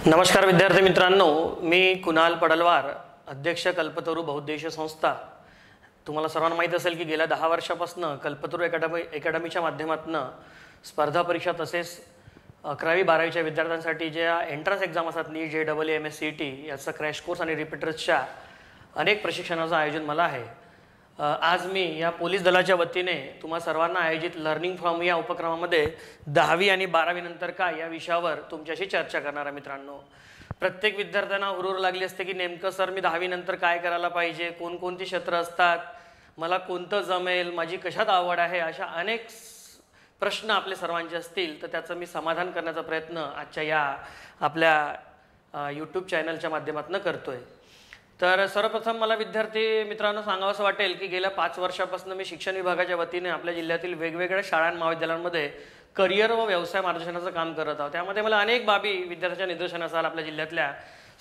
नमस्कार विद्यार्थी मित्रांनो, मी कुणाल पडलवार, अध्यक्ष कल्पतरू बहुउद्देशीय संस्था। तुम्हाला सर्वांना माहीत असेल की गेल्या 10 वर्षापासून कल्पतरू अकॅडमीच्या माध्यमातून स्पर्धा परीक्षा तसेच 11वी 12वीच्या विद्यार्थ्यांसाठी ज्या एंट्रन्स एक्झाम असतात नीट JEE MSCET याचा क्रॅश कोर्स आणि रिपीटर्सच्या अनेक प्रशिक्षणाचं आयोजन मला आहे। आज मी या पोलीस दलाच्या वतीने तुम्हा सर्वांना आयोजित लर्निंग फ्रॉम या उपक्रमामध्ये 10वी आणि 12वी नंतर काय या विषयावर तुमच्याशी चर्चा करणार आहे। मित्रांनो, प्रत्येक विद्यार्थ्यांना हुरूर लागली असते की नेमकं सर मी 10वी नंतर काय करायला पाहिजे, कोणकोणती क्षेत्र असतात, मला कोणतं जमेल, माझी कशात आवड आहे, अशा अनेक प्रश्न आपले सर्वांचे असतील। तर त्याचं मी समाधान करण्याचा प्रयत्न आजच्या या आपल्या यूट्यूब चॅनलच्या माध्यमातून करतोय। तर सर्वप्रथम मला विद्यार्थी मित्रांनो सांगावंसं वाटेल की गेल्या 5 वर्षापासून मी शिक्षण विभागाच्या वतीने आपल्या जिल्ह्यातील वेगवेगळ्या शाळा आणि महाविद्यालयांमध्ये करिअर व व्यवसाय मार्गदर्शनाचं काम करत आहोत। त्यामध्ये मला अनेक बाबी विद्यार्थ्यांच्या निदर्शनास आल्या आपल्या जिल्ह्यातल्या।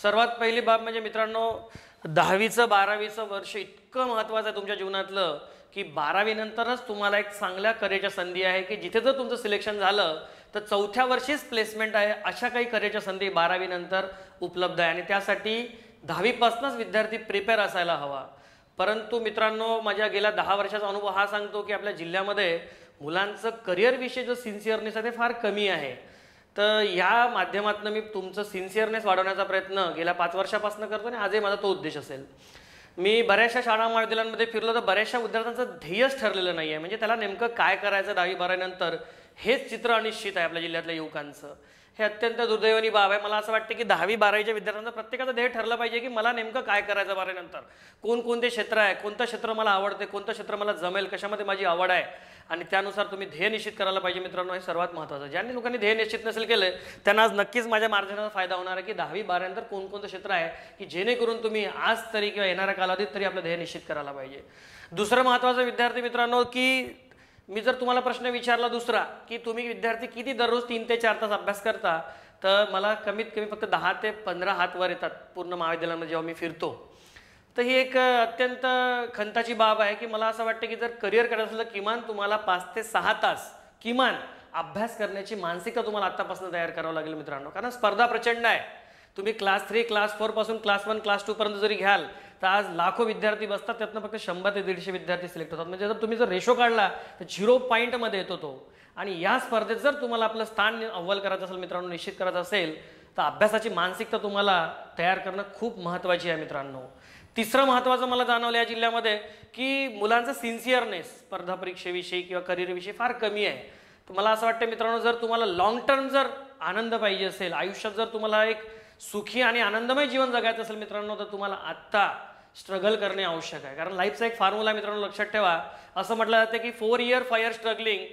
सर्वात पहिली बाब म्हणजे मित्रांनो, 10वीचं 12वीचं वर्ष इतकं महत्त्वाचं आहे तुमच्या जीवनातलं की 12वी नंतरच तुम्हाला एक चांगल्या करिअरच्या संधी आहे की जिथे जर तुमचं सिलेक्शन झालं तर 4थ्या वर्षीच प्लेसमेंट आहे, अशा काही करिअरच्या संधी 12वी नंतर उपलब्ध आहे आणि त्यासाठी 10वी पासूनच विद्यार्थी प्रिपेअर असायला हवा। परंतु मित्रांनो, माझ्या गेल्या 10 वर्षाचा अनुभव हा सांगतो की आपल्या जिल्ह्यामध्ये मुलांचं करिअरविषयी जो सिन्सिअरनेस आहे ते फार कमी आहे। तर या माध्यमातून मी तुमचं सिन्सिअरनेस वाढवण्याचा प्रयत्न गेल्या 5 वर्षापासून करतो आणि आजही माझा तो उद्देश असेल। मी बऱ्याचशा शाळा महाविद्यालयांमध्ये फिरलो तर बऱ्याचशा विद्यार्थ्यांचं ध्येयच ठरलेलं नाही आहे, म्हणजे त्याला नेमकं काय करायचं 10वी 12वी नंतर हेच चित्र अनिश्चित आहे आपल्या जिल्ह्यातल्या युवकांचं। हे अत्यंत दुर्दैवानी बाब आहे। मला असं वाटतं की 10वी 12वीच्या विद्यार्थ्यांचं प्रत्येकाचं ध्येय ठरलं पाहिजे की मला नेमकं काय करायचं 12वी नंतर, कोणकोणते क्षेत्र आहे, कोणतं क्षेत्र मला आवडते, कोणतं क्षेत्र मला जमेल, कशामध्ये माझी आवड आहे आणि त्यानुसार तुम्ही ध्येय निश्चित करायला पाहिजे। मित्रांनो, हे सर्वात महत्त्वाचं। ज्यांनी लोकांनी ध्येय निश्चित नसेल केलं त्यांना आज नक्कीच माझ्या मार्गदर्शनाचा फायदा होणार आहे की 10वी 12वी नंतर कोणकोणतं क्षेत्र आहे की जेणेकरून तुम्ही आज तरी किंवा येणाऱ्या कालावधीत तरी आपलं ध्येय निश्चित करायला पाहिजे। दुसरं महत्त्वाचं विद्यार्थी मित्रांनो, की मी जर तुम्हाला प्रश्न विचारला दुसरा की तुम्ही विद्यार्थी किती दररोज 3 ते 4 तास अभ्यास करता, तर मला कमीत कमी फक्त 10 ते 15 हात वर येतात पूर्ण महाविद्यालयामध्ये जेव्हा मी फिरतो। तर ही एक अत्यंत खंताची बाब आहे की मला असं वाटतं की जर करिअर करायचं असेल तर किमान तुम्हाला 5 ते 6 तास किमान अभ्यास करण्याची मानसिकता तुम्हाला आत्तापासून तयार करावं लागेल मित्रांनो, कारण स्पर्धा प्रचंड आहे। तुम्ही क्लास 3 क्लास 4 पासून क्लास 1 क्लास 2 पर्यंत जरी घ्याल तर आज लाखो विद्यार्थी बसतात, त्यातनं फक्त 100 ते 150 विद्यार्थी सिलेक्ट होतात। म्हणजे जर तुम्ही जर रेशो काढला तर 0 पॉईंटमध्ये येतो तो। आणि या स्पर्धेत जर तुम्हाला आपलं स्थान अव्वल करायचं असेल मित्रांनो, निश्चित करायचं असेल तर अभ्यासाची मानसिकता तुम्हाला तयार करणं खूप महत्त्वाची आहे मित्रांनो। तिसरं महत्त्वाचं मला जाणवलं या जिल्ह्यामध्ये की मुलांचं सिन्सिअरनेस स्पर्धा परीक्षेविषयी किंवा करिअरविषयी फार कमी आहे। तर मला असं वाटतं मित्रांनो, जर तुम्हाला लॉंग टर्म जर आनंद पाहिजे असेल आयुष्यात, जर तुम्हाला एक सुखी आणि आनंदमय जीवन जगायचं असेल मित्रांनो, तर तुम्हाला आत्ता स्ट्रगल करणे आवश्यक आहे। कारण लाईफचा एक फॉर्म्युला मित्रांनो लक्षात ठेवा, असं म्हटलं जातं की 4 year 5 year struggling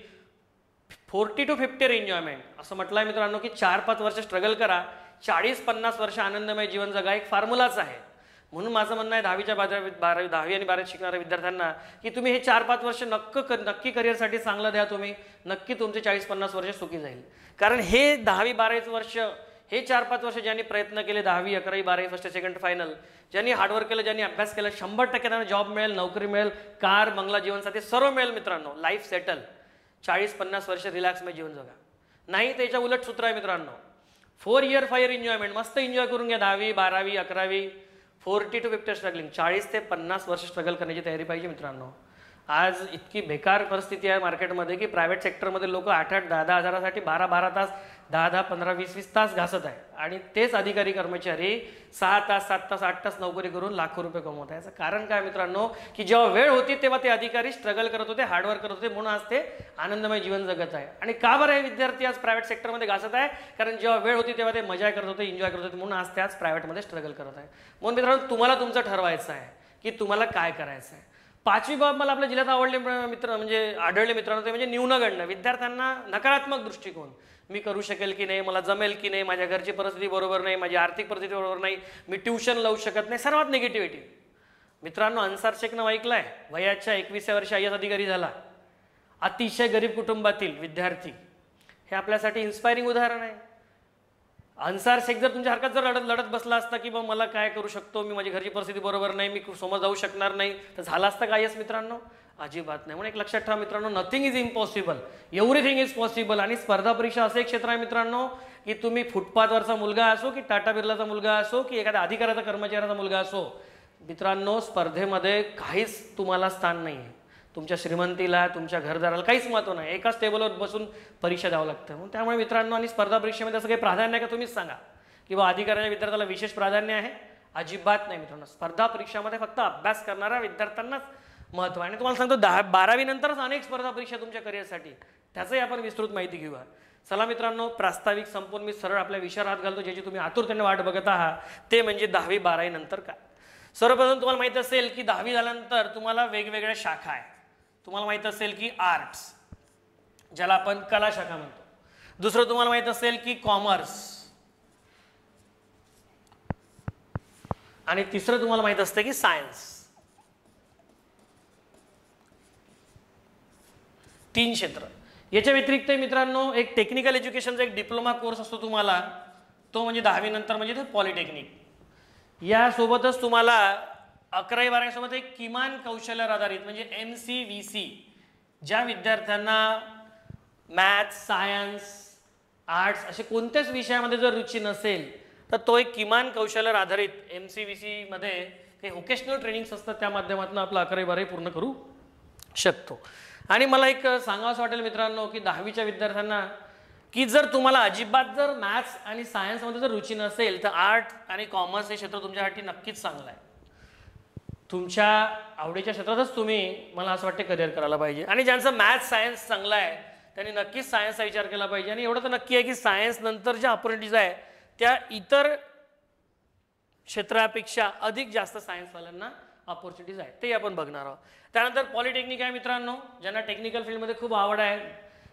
40 to 50 year enjoyment, असं म्हटलं आहे मित्रांनो की 4-5 वर्ष स्ट्रगल करा, 40-50 वर्ष आनंदमय जीवन जगा, एक फॉर्म्युलाच आहे। म्हणून माझं म्हणणं आहे 10वी आणि 12वी शिकणाऱ्या विद्यार्थ्यांना की तुम्ही हे 4-5 वर्ष नक्की करिअरसाठी चांगलं द्या, तुम्ही नक्की तुमचे 40-50 वर्ष सुखी जाईल। कारण हे 10वी 12वीचं वर्ष, हे 4-5 वर्ष ज्यांनी प्रयत्न केले, 10वी 11वी 12वी फर्स्ट सेकंड फायनल, ज्यांनी हार्डवर्क केलं, ज्यांनी अभ्यास केला, 100% त्यांना जॉब मिळेल, नोकरी मिळेल, कार बंगला जीवनसाथी सर्व मिळेल मित्रांनो, लाईफ सेटल, 40-50 वर्ष रिलॅक्समय जीवन जगा। नाही त्याच्या उलट सूत्र आहे मित्रांनो, 4 year 5 year एन्जॉयमेंट, मस्त एन्जॉय करून घ्या 10वी 12वी 11वी, 40 to 50 स्ट्रगलिंग, 40 ते 50 वर्ष स्ट्रगल करण्याची तयारी पाहिजे मित्रांनो। आज इतकी बेकार परिस्थिती आहे मार्केटमध्ये की प्रायव्हेट सेक्टरमध्ये लोक 8-8 10-10 हजारासाठी 12-12 तास 10-10 15-20-20 तास घासत आहे आणि तेच अधिकारी कर्मचारी 6 तास 7 तास 8 तास नोकरी करून लाखो रुपये कमवत आहे। याचं कारण काय मित्रांनो, की जेव्हा वेळ होती तेव्हा ते अधिकारी स्ट्रगल करत होते, हार्डवर्क करत होते, म्हणून आज ते आनंदमय जीवन जगत आहे। आणि का बरं हे विद्यार्थी आज प्रायव्हेट सेक्टरमध्ये घासत आहे? कारण जेव्हा वेळ होती तेव्हा ते मजा करत होते, एन्जॉय करत होते, म्हणून आज ते आज प्रायव्हेटमध्ये स्ट्रगल करत आहे। म्हणून मित्रांनो, तुम्हाला तुमचं ठरवायचं आहे की तुम्हाला काय करायचं आहे। 5वी बाब मला आपल्या जिल्ह्यात आढळले मित्रांनो, ते म्हणजे न्यूनगंड, विद्यार्थ्यांना नकारात्मक दृष्टिकोन, मी करू शकेल की नाही, मला जमेल की नाही, माझ्या घरची परिस्थिती बरोबर नाही, माझी आर्थिक परिस्थिती बरोबर नाही, मी ट्युशन लावू शकत नाही, सर्वात निगेटिव्हिटी। मित्रांनो, अन्सार शेख नाव ऐकलंय, वयाच्या 21व्या वर्षी IAS अधिकारी झाला, अतिशय गरीब कुटुंबातील विद्यार्थी, हे आपल्यासाठी इन्स्पायरिंग उदाहरण आहे। अन्सार शेख जर तुमच्या हरकत जर लढत बसला असता की मग मला काय करू शकतो, मी माझी घरची परिस्थिती बरोबर नाही, मी समोर जाऊ शकणार नाही, तर झालं असतं का? येस मित्रांनो, अजिबात नाही. म्हणून एक लक्षात ठेवा मित्रांनो, nothing is impossible, everything is possible. आणि स्पर्धा परीक्षा असे एक क्षेत्र आहे मित्रांनो की तुम्ही फुटपाथवरचा मुलगा असो की टाटा बिर्लाचा मुलगा असो की एखाद्या अधिकाऱ्याचा कर्मचाऱ्याचा मुलगा असो, मित्रांनो स्पर्धेमध्ये काहीच तुम्हाला स्थान नाही आहे. तुमच्या श्रीमंतीला, तुमच्या घरदाराला काहीच महत्त्व नाही. एकाच टेबलवर बसून परीक्षा द्यावं लागतं. म्हणून त्यामुळे मित्रांनो, आणि स्पर्धा परीक्षेमध्ये असं काही प्राधान्य आहे का तुम्हीच सांगा की बा अधिकाऱ्याच्या विद्यार्थ्याला विशेष प्राधान्य आहे? अजिबात नाही मित्रांनो. स्पर्धा परीक्षामध्ये फक्त अभ्यास करणाऱ्या विद्यार्थ्यांनाच महत्त्व आहे. आणि तुम्हाला सांगतो 12वी नंतरच अनेक स्पर्धा परीक्षा तुमच्या करिअरसाठी, त्याचंही आपण विस्तृत माहिती घेऊया. चला मित्रांनो, प्रास्ताविक संपून मी सरळ आपल्या विषयावर हात घालतो, ज्याची तुम्ही आतुरतेने वाट बघत आहात, ते म्हणजे 10वी 12वी नंतर काय. सर्वप्रथम तुम्हाला माहिती असेल की 10वी झाल्यानंतर तुम्हाला वेगवेगळ्या शाखा आहेत. तुम्हाला माहित असेल की आर्ट्स, ज्याला आपण कला शाखा म्हणतो. दुसरं तुम्हाला माहित असेल की कॉमर्स, आणि तिसरं तुम्हाला माहित असतं की सायन्स. 3 क्षेत्र. याच्या व्यतिरिक्त मित्रांनो एक टेक्निकल एज्युकेशनचा एक डिप्लोमा कोर्स असतो तुम्हाला, तो म्हणजे 10वी नंतर म्हणजे पॉलिटेक्निक. यासोबतच तुम्हाला 11वी 12वी सोबत एक किमान कौशल्यावर आधारित म्हणजे MCVC, ज्या विद्यार्थ्यांना मॅथ्स, सायन्स, आर्ट्स असे कोणत्याच विषयामध्ये जर रुची नसेल तर तो एक किमान कौशल्यावर आधारित MCVC मध्ये काही व्होकेशनल ट्रेनिंग्स असतात, त्या माध्यमातून आपलं 11वी 12वी पूर्ण करू शकतो. आणि मला एक सांगावंसं वाटेल मित्रांनो की 10वीच्या विद्यार्थ्यांना की जर तुम्हाला अजिबात जर मॅथ्स आणि सायन्समध्ये जर रुची नसेल तर आर्ट आणि कॉमर्स हे क्षेत्र तुमच्यासाठी नक्कीच चांगलं आहे. तुमच्या आवडीच्या क्षेत्रातच तुम्ही, मला असं वाटतं, करिअर करायला पाहिजे. आणि ज्यांचं मॅथ्स सायन्स चांगलं आहे त्यांनी नक्कीच सायन्सचा विचार केला पाहिजे. आणि एवढं तर नक्की आहे की सायन्स नंतर ज्या ऑपॉर्च्युनिटीज आहे त्या इतर क्षेत्रापेक्षा अधिक जास्त सायन्सवाल्यांना ऑपॉर्च्युनिटीज आहेत, ते आपण बघणार आहोत. त्यानंतर पॉलिटेक्निक आहे मित्रांनो, ज्यांना टेक्निकल फील्डमध्ये खूप आवड आहे,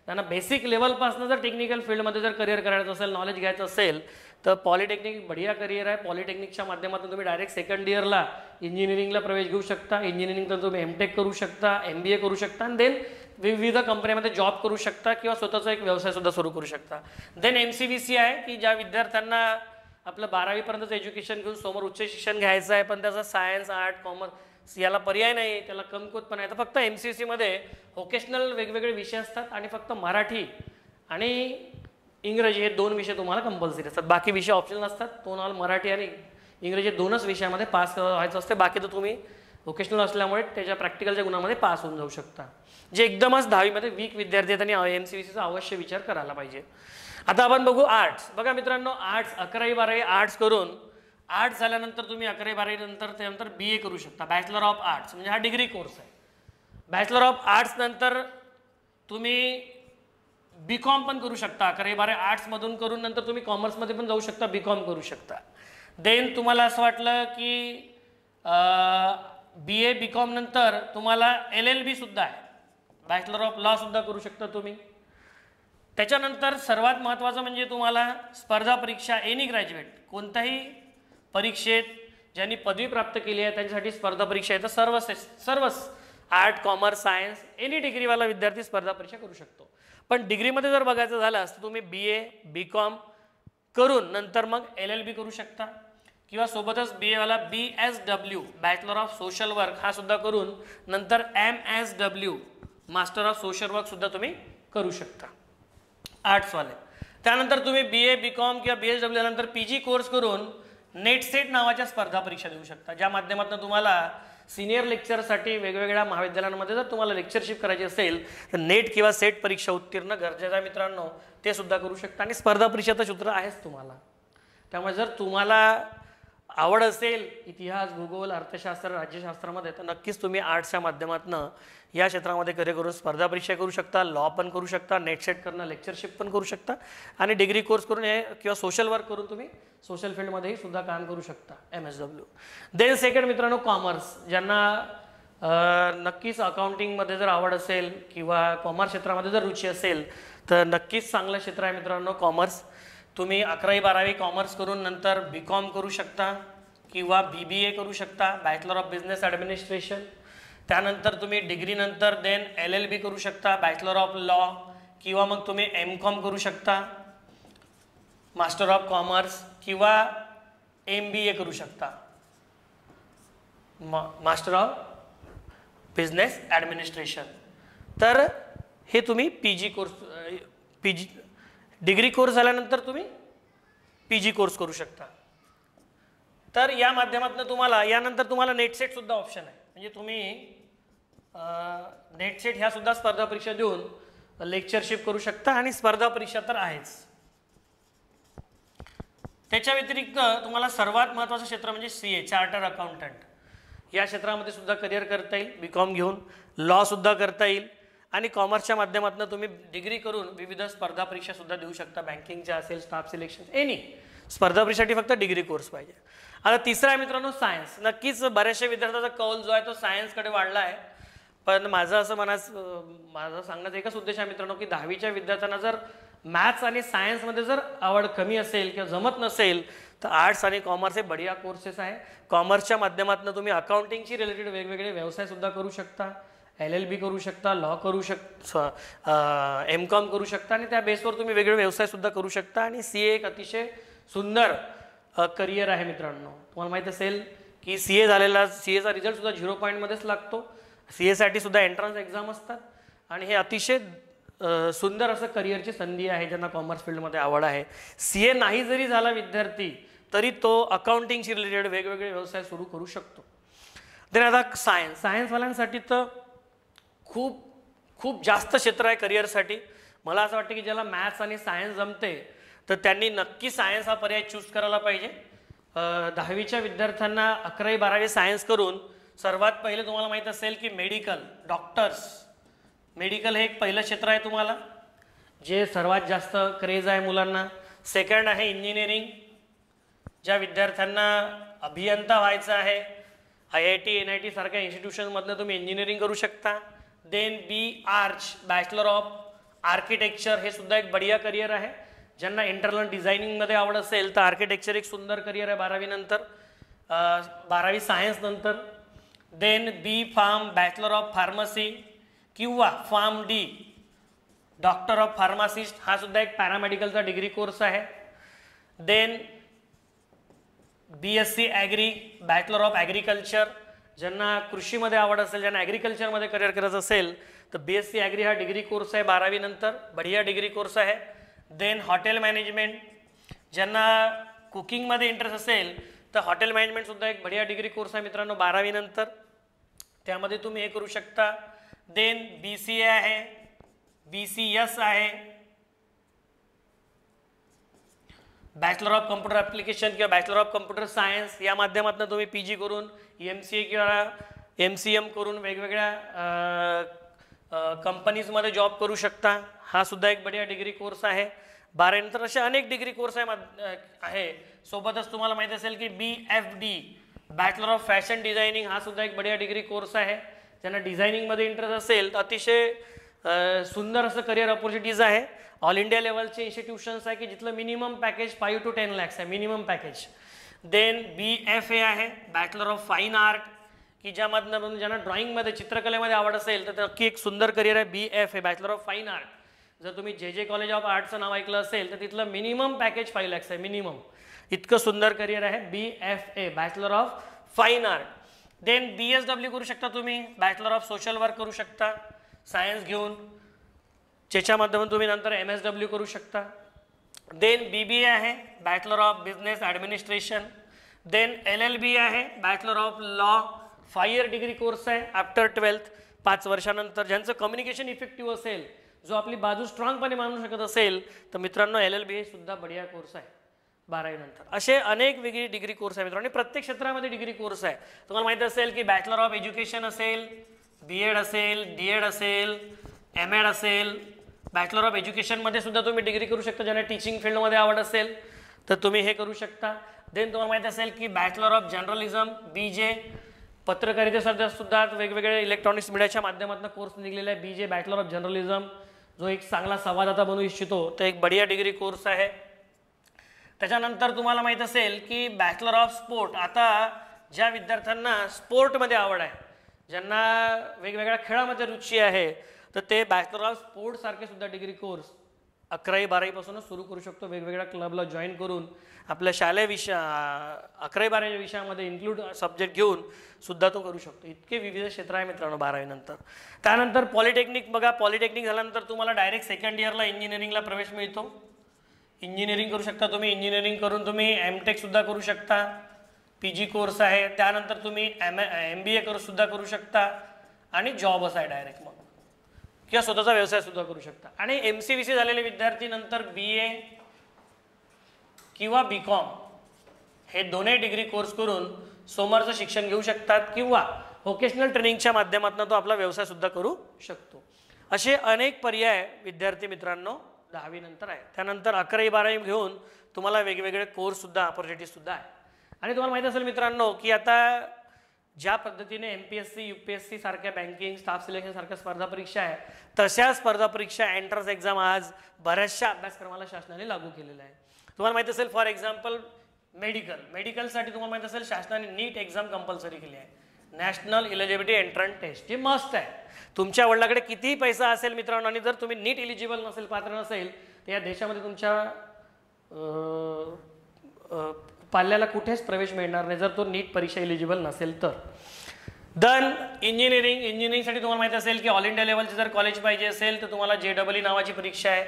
त्यांना बेसिक लेवलपासून जर टेक्निकल फील्डमध्ये जर करिअर करायचं असेल, नॉलेज घ्यायचं असेल, तर पॉलिटेक्निक बढिया करिअर आहे. पॉलिटेक्निकच्या माध्यमातून तुम्ही डायरेक्ट सेकंड इयरला इंजिनिअरिंगला प्रवेश घेऊ शकता. इंजिनिअरिंगनंतर तुम्ही MTech करू शकता, MBA करू शकता, आणि देन विविध कंपन्यांमध्ये जॉब करू शकता किंवा स्वतःचा एक व्यवसायसुद्धा सुरू करू शकता. देन MCVC आहे की ज्या विद्यार्थ्यांना आपलं 12वीपर्यंतचं एज्युकेशन घेऊन समोर उच्च शिक्षण घ्यायचं आहे, पण त्याचा सायन्स, आर्ट, कॉमर्स याला पर्याय नाही, त्याला कमकुवतपण आहे, तर फक्त MCVCमध्ये व्होकेशनल वेगवेगळे विषय असतात आणि फक्त मराठी आणि इंग्रजी हे 2 विषय तुम्हाला कंपल्सरी असतात. बाकी विषय ऑप्शनल असतात. तुम्हाला मराठी आणि इंग्रजी 2च विषयामध्ये पास व्हायचं असते. बाकी तर तुम्ही व्होकेशनल असल्यामुळे त्याच्या प्रॅक्टिकलच्या गुणामध्ये पास होऊन जाऊ शकता. जे एकदमच 10वीमध्ये वीक विद्यार्थी आहेत त्यांनी MCVCचा अवश्य विचार करायला पाहिजे. आता आपण बघू आर्ट्स. बघा मित्रांनो, आर्ट्स 11वी 12वी आर्ट्स करून, आर्ट्स झाल्यानंतर तुम्ही 11वी 12वी नंतर त्यानंतर BA करू शकता, बॅचलर ऑफ आर्ट्स, म्हणजे हा डिग्री कोर्स आहे. बॅचलर ऑफ आर्ट्स नंतर तुम्ही BCom पण करू शकता. 11वी 12वी आर्ट्समधून करून नंतर तुम्ही कॉमर्समध्ये पण जाऊ शकता, BCom करू शकता. देन तुम्हाला असं वाटलं की BA BCom नंतर तुम्हाला LLB सुद्धा आहे, बॅचलर ऑफ लॉ सुद्धा करू शकता तुम्ही. त्याच्यानंतर सर्वात महत्त्वाचं म्हणजे तुम्हाला स्पर्धा परीक्षा, एनी ग्रॅज्युएट कोणत्याही परीक्षेत ज्यांनी पदवी प्राप्त केली आहे त्यांच्यासाठी स्पर्धा परीक्षा आहे. तर सर्वच आर्ट, कॉमर्स, सायन्स, एनी डिग्रीवाला विद्यार्थी स्पर्धा परीक्षा करू शकतो. पण डिग्रीमध्ये जर बघायचं झालं तर तुम्ही BA BCom करून नंतर मग LLB करू शकता, किंवा सोबतच BA वाला BSW, bachelor of social work, हा सुद्धा करून नंतर MSW, master of social work सुद्धा तुम्ही करू शकता आर्ट्सवाले. त्यानंतर तुम्ही BA BCom किंवा BSW नंतर PG कोर्स करून नेट सेट नावाच्या स्पर्धा परीक्षा देऊ शकता, ज्या माध्यमातून तुम्हाला सिनियर लेक्चरसाठी वेगवेगळ्या महाविद्यालयांमध्ये जर तुम्हाला लेक्चरशिप करायची असेल तर नेट किंवा सेट परीक्षा उत्तीर्ण गरजेचं आहे मित्रांनो, ते सुद्धा करू शकता. आणि स्पर्धा परीक्षेचं सूत्र आहेच तुम्हाला. त्यामुळे जर तुम्हाला आवड असेल इतिहास, भूगोल, अर्थशास्त्र, राज्यशास्त्रामध्ये, तर नक्कीच तुम्ही आर्ट्सच्या माध्यमातून या क्षेत्रामध्ये करिअर करून स्पर्धा परीक्षा करू शकता, लॉ पण करू शकता, नेट सेट करणं, लेक्चरशिप पण करू शकता, आणि डिग्री कोर्स करून हे किंवा सोशल वर्क करून तुम्ही सोशल फील्डमध्येही सुद्धा काम करू शकता, MSW. देन सेकंड मित्रांनो कॉमर्स, ज्यांना नक्कीच अकाउंटिंगमध्ये जर आवड असेल किंवा कॉमर्स क्षेत्रामध्ये जर रुची असेल तर नक्कीच चांगलं क्षेत्र आहे मित्रांनो कॉमर्स. तुम्ही 11वी 12वी कॉमर्स करून नंतर BCom करू शकता किंवा BBA करू शकता, बॅचलर ऑफ बिझनेस ॲडमिनिस्ट्रेशन. त्यानंतर तुम्ही डिग्रीनंतर देन LLB करू शकता, बॅचलर ऑफ लॉ, किंवा मग तुम्ही MCom करू शकता, मास्टर ऑफ कॉमर्स किंवा MBA करू शकता, मास्टर ऑफ बिझनेस ॲडमिनिस्ट्रेशन. तर हे तुम्ही PG course, PG degree course झाल्यानंतर तुम्ही PG कोर्स करू शकता. तर या माध्यमातून तुम्हाला यानंतर तुम्हाला नेटसेट सुद्धा ऑप्शन आहे. म्हणजे तुम्ही नेटसेट ह्या सुद्धा स्पर्धा परीक्षा देऊन लेक्चरशिप करू शकता आणि स्पर्धा परीक्षा तर आहेच. त्याच्या व्यतिरिक्त तुम्हाला सर्वात महत्त्वाचं क्षेत्र म्हणजे CA चार्टर अकाउंटंट, या क्षेत्रामध्ये सुद्धा करिअर करता येईल. BCom घेऊन लॉ सुद्धा करता येईल आणि कॉमर्सच्या माध्यमातून तुम्ही डिग्री करून विविध स्पर्धा परीक्षा सुद्धा देऊ शकता. बँकिंगच्या असेल, स्टाफ सिलेक्शन, एनी स्पर्धा परीक्षेसाठी फक्त डिग्री कोर्स पाहिजे. आता तिसरा आहे मित्रांनो सायन्स. नक्कीच बऱ्याचशा विद्यार्थ्यांचा कौल जो आहे तो सायन्सकडे वाढला आहे. पण माझं असं माझं सांगण्याचा एकच उद्देश आहे मित्रांनो की 10वीच्या विद्यार्थ्यांना जर मॅथ्स आणि सायन्समध्ये जर आवड कमी असेल किंवा जमत नसेल तर आर्ट्स आणि कॉमर्स हे बढिया कोर्सेस आहे. कॉमर्सच्या माध्यमातून तुम्ही अकाउंटिंगशी रिलेटेड वेगवेगळे व्यवसायसुद्धा करू शकता, LLB करू शकता, लॉ करू MCom करू शकता आणि त्या बेसवर तुम्ही वेगवेगळे व्यवसायसुद्धा करू शकता. आणि CA एक अतिशय सुंदर करिअर आहे मित्रांनो. तुम्हाला माहीत असेल की CAचा रिझल्टसुद्धा 0 पॉईंटमध्येच लागतो. CAसाठी सुद्धा एंट्रन्स एक्झाम असतात आणि हे अतिशय सुंदर असं करिअरची संधी आहे ज्यांना कॉमर्स फील्डमध्ये आवड आहे. CA नाही जरी झाला विद्यार्थी तरी तो अकाउंटिंगशी रिलेटेड वेगवेगळे व्यवसाय सुरू करू शकतो. देन आता सायन्सवाल्यांसाठी तर खूप जास्त क्षेत्र आहे करिअरसाठी. मला असं वाटतं की ज्याला मॅथ्स आणि सायन्स जमते तर त्यांनी नक्की सायन्स हा पर्याय चूज करायला पाहिजे. 10वीच्या विद्यार्थ्यांना 11वी 12वी सायन्स करून सर्वात पहिले तुम्हाला माहीत असेल की मेडिकल हे एक पहिलं क्षेत्र आहे तुम्हाला जे सर्वात जास्त क्रेज आहे मुलांना. सेकंड आहे इंजिनिअरिंग, ज्या विद्यार्थ्यांना अभियंता व्हायचं आहे IIT NIT सारख्या इन्स्टिट्यूशनमधनं तुम्ही इंजिनिअरिंग करू शकता. Then BArch bachelor of architecture, हे सुद्धा एक बढिया करिअर आहे. ज्यांना इंटरनल डिझायनिंगमध्ये आवड असेल तर आर्किटेक्चर एक सुंदर करिअर आहे 12वी नंतर, 12वी सायन्स नंतर. Then B.Pharm bachelor of pharmacy किंवा PharmD डॉक्टर ऑफ फार्मासिस्ट, हा सुद्धा एक पॅरामेडिकलचा डिग्री कोर्स आहे. Then BSc agri bachelor of agriculture, ज्यांना कृषीमध्ये आवड असेल, ज्यांना ॲग्रिकल्चरमध्ये करिअर करायचं असेल तर BSc ॲग्री हा डिग्री कोर्स आहे 12वी नंतर, बढिया डिग्री कोर्स आहे. देन हॉटेल मॅनेजमेंट, ज्यांना कुकिंगमध्ये इंटरेस्ट असेल तर हॉटेल मॅनेजमेंटसुद्धा एक बढिया डिग्री कोर्स आहे मित्रांनो 12वी नंतर, त्यामध्ये तुम्ही हे करू शकता. देन BCA आहे, BCS आहे, बॅचलर ऑफ कम्प्युटर ॲप्लिकेशन किंवा बॅचलर ऑफ कम्प्युटर सायन्स, या माध्यमातून तुम्ही PG करून MCA किंवा MCM करून वेगवेगळ्या कंपनीजमध्ये जॉब करू शकता. हा सुद्धा एक बढिया डिग्री कोर्स आहे 12वी नंतर. असे अनेक डिग्री कोर्स आहे. सोबतच तुम्हाला माहीत असेल की BFD bachelor of fashion designing, हा सुद्धा एक बढिया डिग्री कोर्स आहे. ज्यांना डिझायनिंगमध्ये इंटरेस्ट असेल तर अतिशय सुंदर असं करिअर ऑपॉर्च्युनिटीज आहे. ऑल इंडिया लेवलचे इन्स्टिट्यूशन्स आहे की जिथलं मिनिमम पॅकेज 5 to 10 lakhs आहे मिनिमम पॅकेज. देन BFA आहे बॅचलर ऑफ फाईन आर्ट, की ज्यामधनं ज्यांना ड्रॉइंगमध्ये चित्रकलेमध्ये आवड असेल तर नक्की एक सुंदर करिअर आहे BFA bachelor of fine art. जर तुम्ही JJ कॉलेज ऑफ आर्टचं नाव ऐकलं असेल तर तिथलं मिनिमम पॅकेज 5 lakhs आहे मिनिमम. इतकं सुंदर करिअर आहे BFA bachelor of fine art. Then BSW करू शकता तुम्ही, बॅचलर ऑफ सोशल वर्क करू शकता सायन्स घेऊन, ज्याच्या माध्यमातून तुम्ही नंतर MSW करू शकता. देन BBA आहे bachelor of business administration. Then LLB आहे bachelor of law, 5 year degree course आहे आफ्टर 12th, 5 वर्षानंतर. ज्यांचं कम्युनिकेशन इफेक्टिव्ह असेल, जो आपली बाजू स्ट्रॉंगपणे मानू शकत असेल तर मित्रांनो LLB हे सुद्धा बढिया कोर्स आहे 12वी नंतर. असे अनेक वेगळी डिग्री कोर्स आहे मित्रांनो आणि प्रत्येक क्षेत्रामध्ये डिग्री कोर्स आहे. तुम्हाला माहिती असेल की बॅचलर ऑफ एज्युकेशन असेल, B.Ed असेल, D.Ed असेल, M.Ed असेल. बॅचलर ऑफ एज्युकेशनमध्ये सुद्धा तुम्ही डिग्री करू शकता. ज्यांना टीचिंग फील्डमध्ये आवड असेल तर तुम्ही हे करू शकता. देन तुम्हाला माहिती असेल की बॅचलर ऑफ जर्नलिझम BJ, पत्रकारितेसाठी सुद्धा वेगवेगळे इलेक्ट्रॉनिक्स मीडियाच्या माध्यमातून कोर्स निघलेला आहे BJ बॅचलर ऑफ जर्नलिझम, जो एक चांगला संवाददाता बनू इच्छितो तर एक बढिया डिग्री कोर्स आहे. त्याच्यानंतर तुम्हाला माहीत असेल की बॅचलर ऑफ स्पोर्ट, आता ज्या विद्यार्थ्यांना स्पोर्टमध्ये आवड आहे, ज्यांना वेगवेगळ्या खेळामध्ये रुची आहे तर ते बॅचलर ऑफ स्पोर्ट सारखे सुद्धा डिग्री कोर्स 11वी 12वीपासूनच सुरू करू शकतो. वेगवेगळ्या क्लबला जॉईन करून आपल्या शालेय 11वी 12वीच्या विषयामध्ये इन्क्लूड सब्जेक्ट घेऊन सुद्धा तो करू शकतो. इतके विविध क्षेत्र आहे मित्रांनो 12वी नंतर. त्यानंतर पॉलिटेक्निक बघा, पॉलिटेक्निक झाल्यानंतर तुम्हाला डायरेक्ट सेकंड इयरला इंजिनिअरिंगला प्रवेश मिळतो. इंजिनिअरिंग करू शकता तुम्ही. इंजिनिअरिंग करून तुम्ही एमटेक सुद्धा करू शकता, PG कोर्स आहे. त्यानंतर तुम्ही MBA सुद्धा करू शकता आणि जॉबच आहे डायरेक्ट मग, किंवा स्वतःचा व्यवसाय सुद्धा करू शकता. आणि MCVC झालेले विद्यार्थी नंतर BA किंवा BCom हे दोन्ही डिग्री कोर्स करून सोमवारचं शिक्षण घेऊ शकतात, किंवा व्होकेशनल ट्रेनिंगच्या माध्यमातून तो आपला व्यवसाय सुद्धा करू शकतो. असे अनेक पर्याय विद्यार्थी मित्रांनो 10वी नंतर आहे. त्यानंतर 11वी 12वी घेऊन तुम्हाला वेगवेगळे कोर्स सुद्धा ऑपॉर्च्युनिटीज सुद्धा आहे. आणि तुम्हाला माहिती असेल मित्रांनो की आता ज्या पद्धतीने MPSC UPSC सारख्या बँकिंग स्टाफ सिलेक्शन सारख्या स्पर्धा परीक्षा आहे, तशा स्पर्धा परीक्षा एंट्रन्स एक्झाम आज बऱ्याचशा अभ्यासक्रमाला शासनाने लागू केलेला आहे. तुम्हाला माहिती असेल फॉर एक्झाम्पल मेडिकलसाठी तुम्हाला माहिती असेल शासनाने नीट एक्झाम कंपल्सरी केली आहे, नॅशनल इलिजिबिलिटी एंट्रन्स टेस्ट, जी मस्त आहे. तुमच्या वडिलाकडे कितीही पैसा असेल मित्रांनो आणि जर तुम्ही नीट इलिजिबल नसेल, पात्र नसेल, तर या देशामध्ये तुमच्या पाल्याला कुठेच प्रवेश मिळणार नाही जर तो नीट परीक्षा इलिजिबल नसेल तर. देन इंजिनिअरिंगसाठी तुम्हाला माहिती असेल की ऑल इंडिया लेवलचे जर कॉलेज पाहिजे असेल तर तुम्हाला JEE नावाची परीक्षा आहे.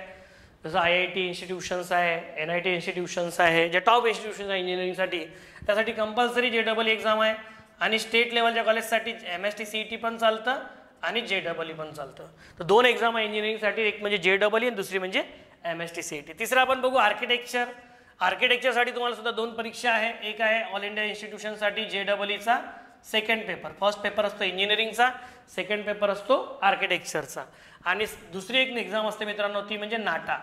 जसं IIT इन्स्टिट्यूशन्स आहे, NIT इन्स्टिट्यूशन्स आहे, जे टॉप इन्स्टिट्यूशन्स आहे इंजिनिअरिंगसाठी, त्यासाठी कंपल्सरी JEE एक्झाम आहे. आणि स्टेट लेवलच्या कॉलेजसाठी MST CET पण चालतं आणि JEE पण चालतं. तर दोन एक्झाम आहे इंजिनिअरिंगसाठी, एक म्हणजे JEE आणि दुसरी म्हणजे MST CET. तिसरं आपण बघू आर्किटेक्चरसाठी तुम्हाला सुद्धा दोन परीक्षा आहे. एक आहे ऑल इंडिया इन्स्टिट्यूशनसाठी JEEचा सेकंड पेपर, फर्स्ट पेपर असतो इंजिनिअरिंगचा, सेकंड पेपर असतो आर्किटेक्चरचा. आणि दुसरी एक एक्झाम असते मित्रांनो ती म्हणजे नाटा,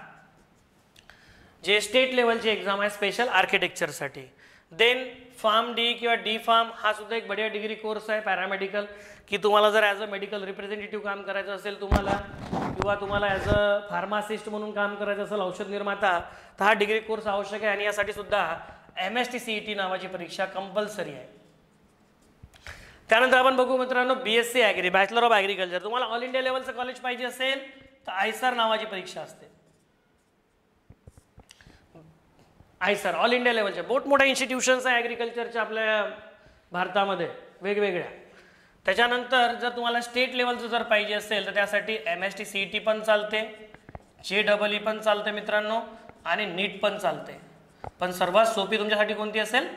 जे स्टेट लेवलची एक्झाम आहे स्पेशल आर्किटेक्चरसाठी. देन फार्म D किंवा D फार्म हा सुद्धा एक बढिया डिग्री कोर्स आहे पॅरामेडिकल, की तुम्हाला जर ॲज अ मेडिकल रिप्रेझेंटेटिव्ह काम करायचं असेल तुम्हाला, किंवा तुम्हाला ॲज अ फार्मासिस्ट म्हणून काम करायचं असेल, औषध निर्माता, तर हा डिग्री कोर्स आवश्यक आहे. आणि यासाठी सुद्धा MST CET नावाची परीक्षा कंपल्सरी आहे. त्यानंतर आपण बघू मित्रांनो BSc agri, bachelor of agriculture. तुम्हाला ऑल इंडिया लेवलचं कॉलेज पाहिजे असेल तर ISAR नावाची परीक्षा असते. ISAR ऑल इंडिया लेवलच्या मोठमोठ्या इन्स्टिट्यूशन्स आहे ॲग्रिकल्चरच्या आपल्या भारतामध्ये वेगवेगळ्या. त्याच्यानंतर जर तुम्हाला स्टेट लेवलचं जर पाहिजे असेल तर त्यासाठी MST CET पण चालते, JEE पण चालते मित्रांनो, आणि नीट पण चालते. पण सर्वात सोपी तुमच्यासाठी कोणती असेल?